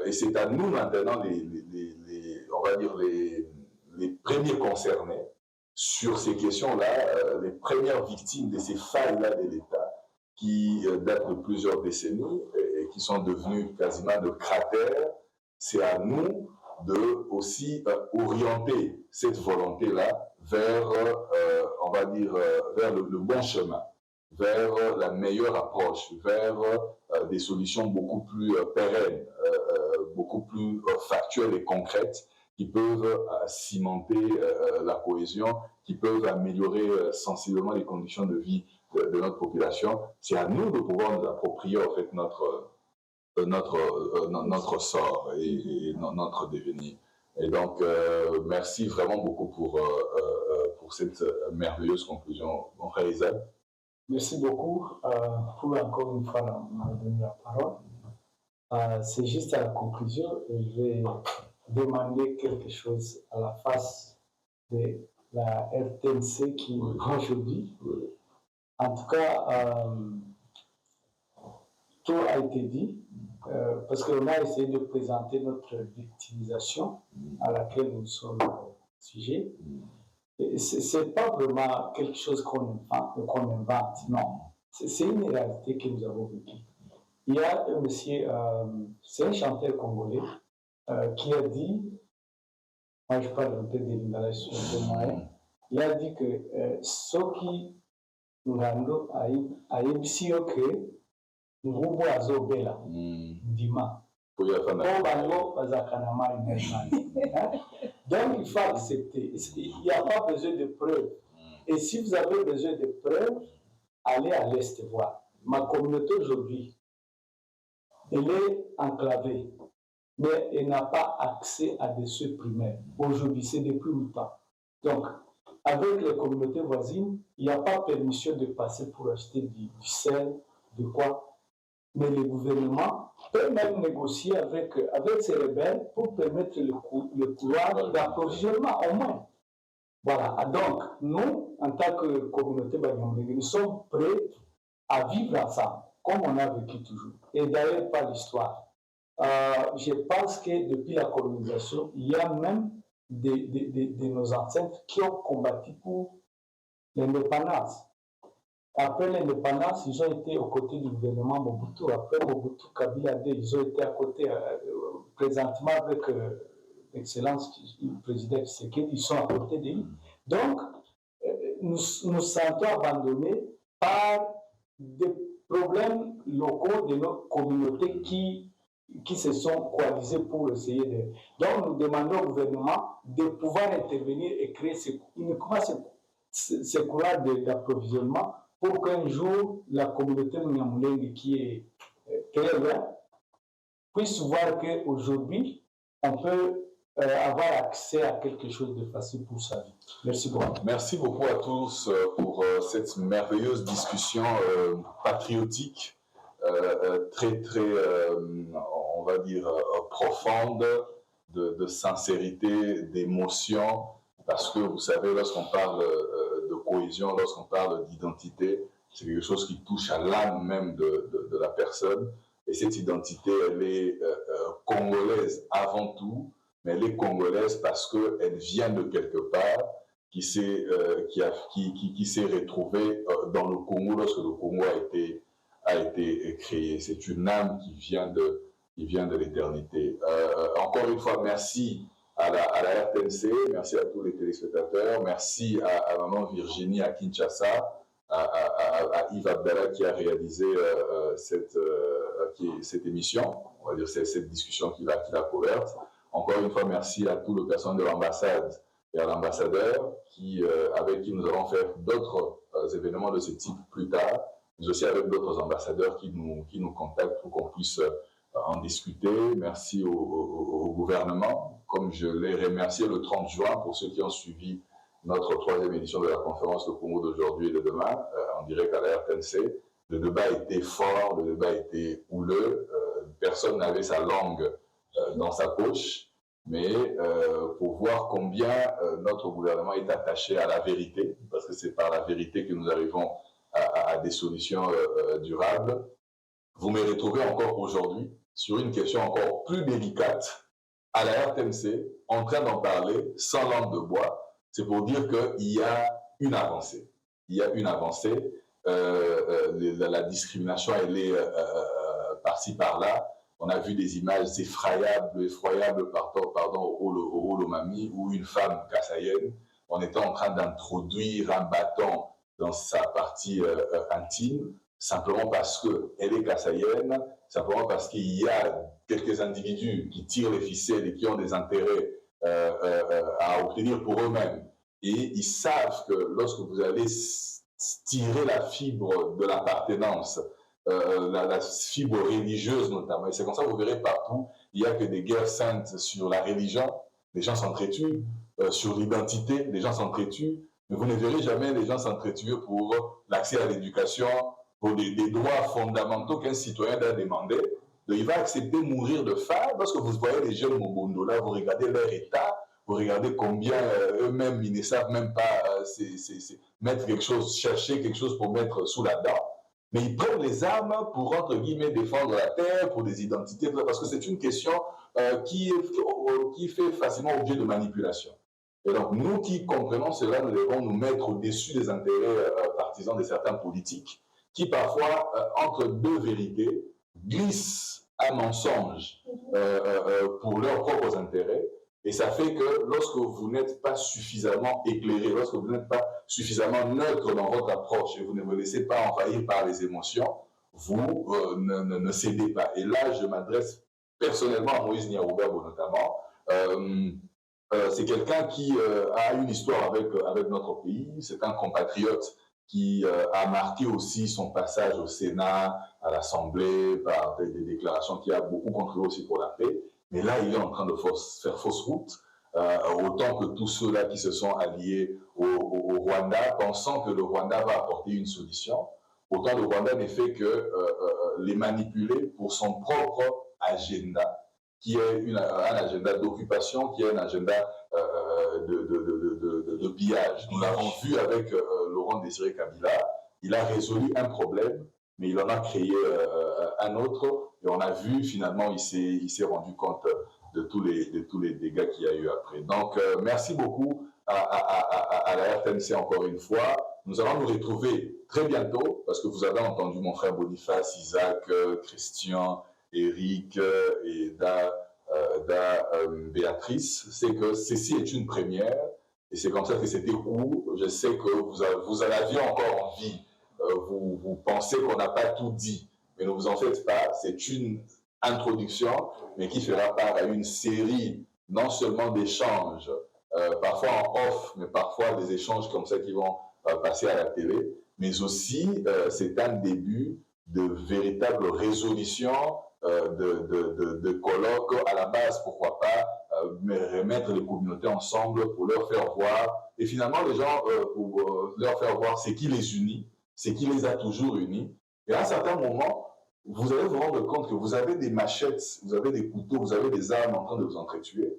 Et c'est à nous maintenant, on va dire, les premiers concernés sur ces questions-là, les premières victimes de ces failles-là de l'État qui datent de plusieurs décennies et qui sont devenues quasiment de cratères. C'est à nous de aussi orienter cette volonté-là vers, on va dire, vers le bon chemin, vers la meilleure approche, vers des solutions beaucoup plus pérennes, beaucoup plus factuelles et concrètes, qui peuvent cimenter la cohésion, qui peuvent améliorer sensiblement les conditions de vie de notre population. C'est à nous de pouvoir nous approprier en fait notre sort et notre devenir. Et donc, merci vraiment beaucoup pour cette merveilleuse conclusion, mon frère Isaac. Merci beaucoup pour encore une fois m'avoir donné la parole. C'est juste à la conclusion, je vais demander quelque chose à la face de la RTNC qui aujourd'hui. En tout cas, tout a été dit, parce qu'on a essayé de présenter notre victimisation à laquelle nous sommes sujets. Ce n'est pas vraiment quelque chose qu'on invente, non. C'est une réalité que nous avons vécue. Il y a un monsieur, c'est un chanteur congolais, qui a dit, moi je parle un peu de l'inhalation de moyen, il a dit que Soki Ngando a ébissi que Ngubo Azobela, Dima. Donc il faut accepter. Il n'y a pas besoin de preuves. Et si vous avez besoin de preuves, allez à l'Est voir. Ma communauté aujourd'hui, elle est enclavée, mais elle n'a pas accès à des soins primaires. Aujourd'hui, c'est depuis longtemps. Donc, avec les communautés voisines, il n'y a pas permission de passer pour acheter du sel, de quoi. Mais le gouvernement peut même négocier avec ces rebelles pour permettre le couloir d'approvisionnement au moins. Voilà. Donc, nous, en tant que communauté Banyamulenge, nous sommes prêts à vivre ensemble, comme on a vécu toujours. Et d'ailleurs, pas l'histoire. Je pense que depuis la colonisation, il y a même de nos ancêtres qui ont combattu pour l'indépendance. Après l'indépendance, ils ont été aux côtés du gouvernement Mobutu. Après Mobutu, Kabila II, ils ont été à côté, présentement avec l'excellence du président Tshisekedi, ils sont à côté de lui. Donc, nous sentons abandonnés par des problèmes locaux de nos communautés qui se sont coalisés pour essayer de... Donc, nous demandons au gouvernement de pouvoir intervenir et créer ce couloir d'approvisionnement pour qu'un jour, la communauté Nyamulenge qui est très loin puisse voir qu'aujourd'hui, on peut avoir accès à quelque chose de facile pour sa vie. Merci beaucoup. Merci beaucoup à tous pour cette merveilleuse discussion patriotique, très, très, on va dire, profonde, de sincérité, d'émotion, parce que vous savez, lorsqu'on parle de cohésion, lorsqu'on parle d'identité, c'est quelque chose qui touche à l'âme même de la personne. Et cette identité, elle est congolaise avant tout, mais elle est congolaise parce qu'elle vient de quelque part, qui s'est retrouvée dans le Congo lorsque le Congo a été créé. C'est une âme qui vient de l'éternité. Encore une fois, merci à la RTNC, merci à tous les téléspectateurs, merci à maman Virginie à Kinshasa, à Yves Abdallah qui a réalisé cette émission, on va dire cette discussion qu'il a couverte. Encore une fois, merci à tout le personnel de l'ambassade et à l'ambassadeur avec qui nous allons faire d'autres événements de ce type plus tard, mais aussi avec d'autres ambassadeurs qui nous contactent pour qu'on puisse en discuter. Merci au gouvernement, comme je l'ai remercié le 30 juin pour ceux qui ont suivi notre 3e édition de la conférence Le Congo d'aujourd'hui et de demain, en direct à la RTNC. Le débat était fort, le débat était houleux, personne n'avait sa langue dans sa poche, mais pour voir combien notre gouvernement est attaché à la vérité, parce que c'est par la vérité que nous arrivons à des solutions durables. Vous me retrouvez encore aujourd'hui sur une question encore plus délicate à la RTNC, en train d'en parler sans langue de bois. C'est pour dire qu'il y a une avancée. Il y a une avancée. La discrimination, elle est par-ci, par-là. On a vu des images effroyables au Holomami, où une femme kassaïenne, on était en train d'introduire un bâton dans sa partie intime, simplement parce qu'elle est kassaïenne, simplement parce qu'il y a quelques individus qui tirent les ficelles et qui ont des intérêts à obtenir pour eux-mêmes. Et ils savent que lorsque vous allez tirer la fibre de l'appartenance, la fibre religieuse notamment, et c'est comme ça que vous verrez partout, il n'y a que des guerres saintes sur la religion, les gens s'entretuent, sur l'identité, les gens s'entretuent, mais vous ne verrez jamais les gens s'entretuer pour l'accès à l'éducation, pour des droits fondamentaux qu'un citoyen doit demander. Donc, il va accepter de mourir de faim. Lorsque vous voyez les jeunes Mobondo là, vous regardez leur état, vous regardez combien eux-mêmes, ils ne savent même pas mettre quelque chose, chercher quelque chose pour mettre sous la dent. Mais ils prennent les armes pour, entre guillemets, défendre la terre, pour des identités, parce que c'est une question qui fait facilement objet de manipulation. Et donc, nous qui comprenons cela, nous devons nous mettre au-dessus des intérêts partisans de certains politiques qui, parfois, entre deux vérités, glissent un mensonge pour leurs propres intérêts. Et ça fait que lorsque vous n'êtes pas suffisamment éclairé, lorsque vous n'êtes pas suffisamment neutre dans votre approche et vous ne vous laissez pas envahir par les émotions, vous ne cédez pas. Et là, je m'adresse personnellement à Moïse Nyarugabo notamment. C'est quelqu'un qui a une histoire avec notre pays. C'est un compatriote qui a marqué aussi son passage au Sénat, à l'Assemblée, par des déclarations qui a beaucoup contribué aussi pour la paix. Mais là, il est en train de faire fausse route, autant que tous ceux-là qui se sont alliés au Rwanda, pensant que le Rwanda va apporter une solution, autant le Rwanda n'est fait que les manipuler pour son propre agenda, qui est un agenda d'occupation, qui est un agenda de pillage. Nous l'avons vu avec Laurent Désiré Kabila, il a résolu un problème, mais il en a créé un autre, et on a vu finalement, il s'est rendu compte de tous les dégâts qu'il y a eu après. Donc, merci beaucoup à la RTNC encore une fois. Nous allons nous retrouver très bientôt, parce que vous avez entendu mon frère Boniface, Isaac, Christian, Eric et Béatrice. C'est que ceci est une première, et c'est comme ça que c'était court. Je sais que vous en aviez encore envie. Vous pensez qu'on n'a pas tout dit, mais ne vous en faites pas, c'est une introduction, mais qui fera part à une série, non seulement d'échanges, parfois en off, mais parfois des échanges comme ça qui vont passer à la télé, mais aussi c'est un début de véritable résolution de colloques à la base, pourquoi pas, remettre les communautés ensemble pour leur faire voir, et finalement les gens, pour leur faire voir ce qui les unit, ce qui les a toujours unis. Et à un certain moment, vous allez vous rendre compte que vous avez des machettes, vous avez des couteaux, vous avez des armes en train de vous entretuer,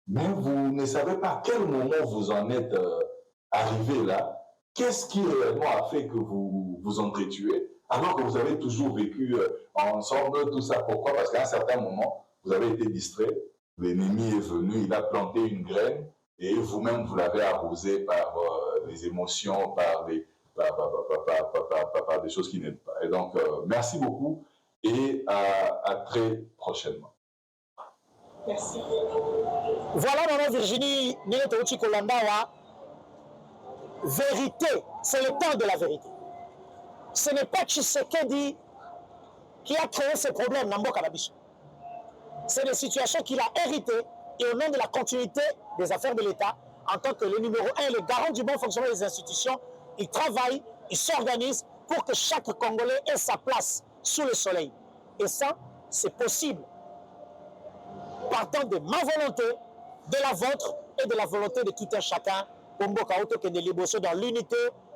mais vous ne savez pas à quel moment vous en êtes arrivé là. Qu'est-ce qui réellement a fait que vous vous entretuez, alors que vous avez toujours vécu ensemble, tout ça? Pourquoi? Parce qu'à un certain moment, vous avez été distrait, l'ennemi est venu, il a planté une graine, et vous-même, vous l'avez arrosé par les émotions, par des choses qui n'aident pas. Et donc, merci beaucoup et à très prochainement. Merci. Voilà, Maman Virginie, Niletouchi Kolandawa. Vérité, c'est le temps de la vérité. Ce n'est pas Tshisekedi qui a créé ce problème, Nambo Kanabiso. C'est des situations qu'il a héritées et au nom de la continuité des affaires de l'État, en tant que le numéro 1, le garant du bon fonctionnement des institutions, il travaille, il s'organise pour que chaque Congolais ait sa place sous le soleil. Et ça, c'est possible. Partant de ma volonté, de la vôtre et de la volonté de tout un chacun, pour Mboka Oto qui est libéré dans l'unité,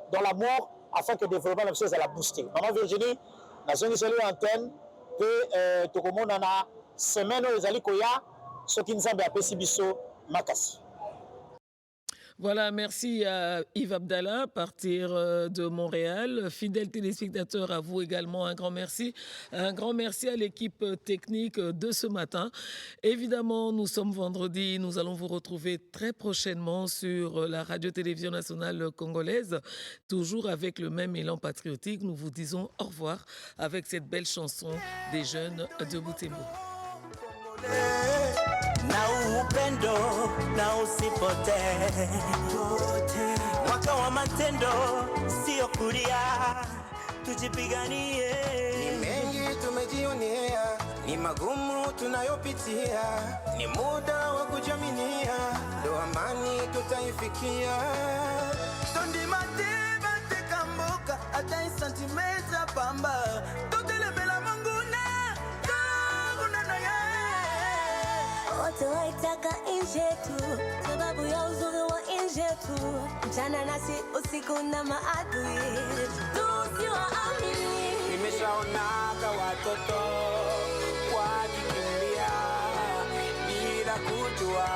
dans l'amour, afin que le développement de la chose à la booster. Maman Virginie, la zone de l'antenne, que tout le monde en a semaine où les alikoya, ce qui nous a fait Pessibiso, Makassi. Voilà, merci à Yves Abdallah, à partir de Montréal. Fidèles téléspectateurs, à vous également, un grand merci. Un grand merci à l'équipe technique de ce matin. Évidemment, nous sommes vendredi. Nous allons vous retrouver très prochainement sur la radio-télévision nationale congolaise, toujours avec le même élan patriotique. Nous vous disons au revoir avec cette belle chanson des jeunes de Butembo. Na upendo na usipote mwaka wa matendo sio kulia, tujipiganie. Ni mengi tumejionea, ni magumu tunayopitia, ni muda wa kujaminia, ndo amani tutaifikia. Tondi mateba tekamboka hata isantimeta pamba totelemela manguna kaguna na ya wote waitaka nje tu, sababu ya uzuri wa nje tu. Mchana nasi usiku na maadui, tusiwaamini. Nimeshaonaka watoto wakikimbia bila kujua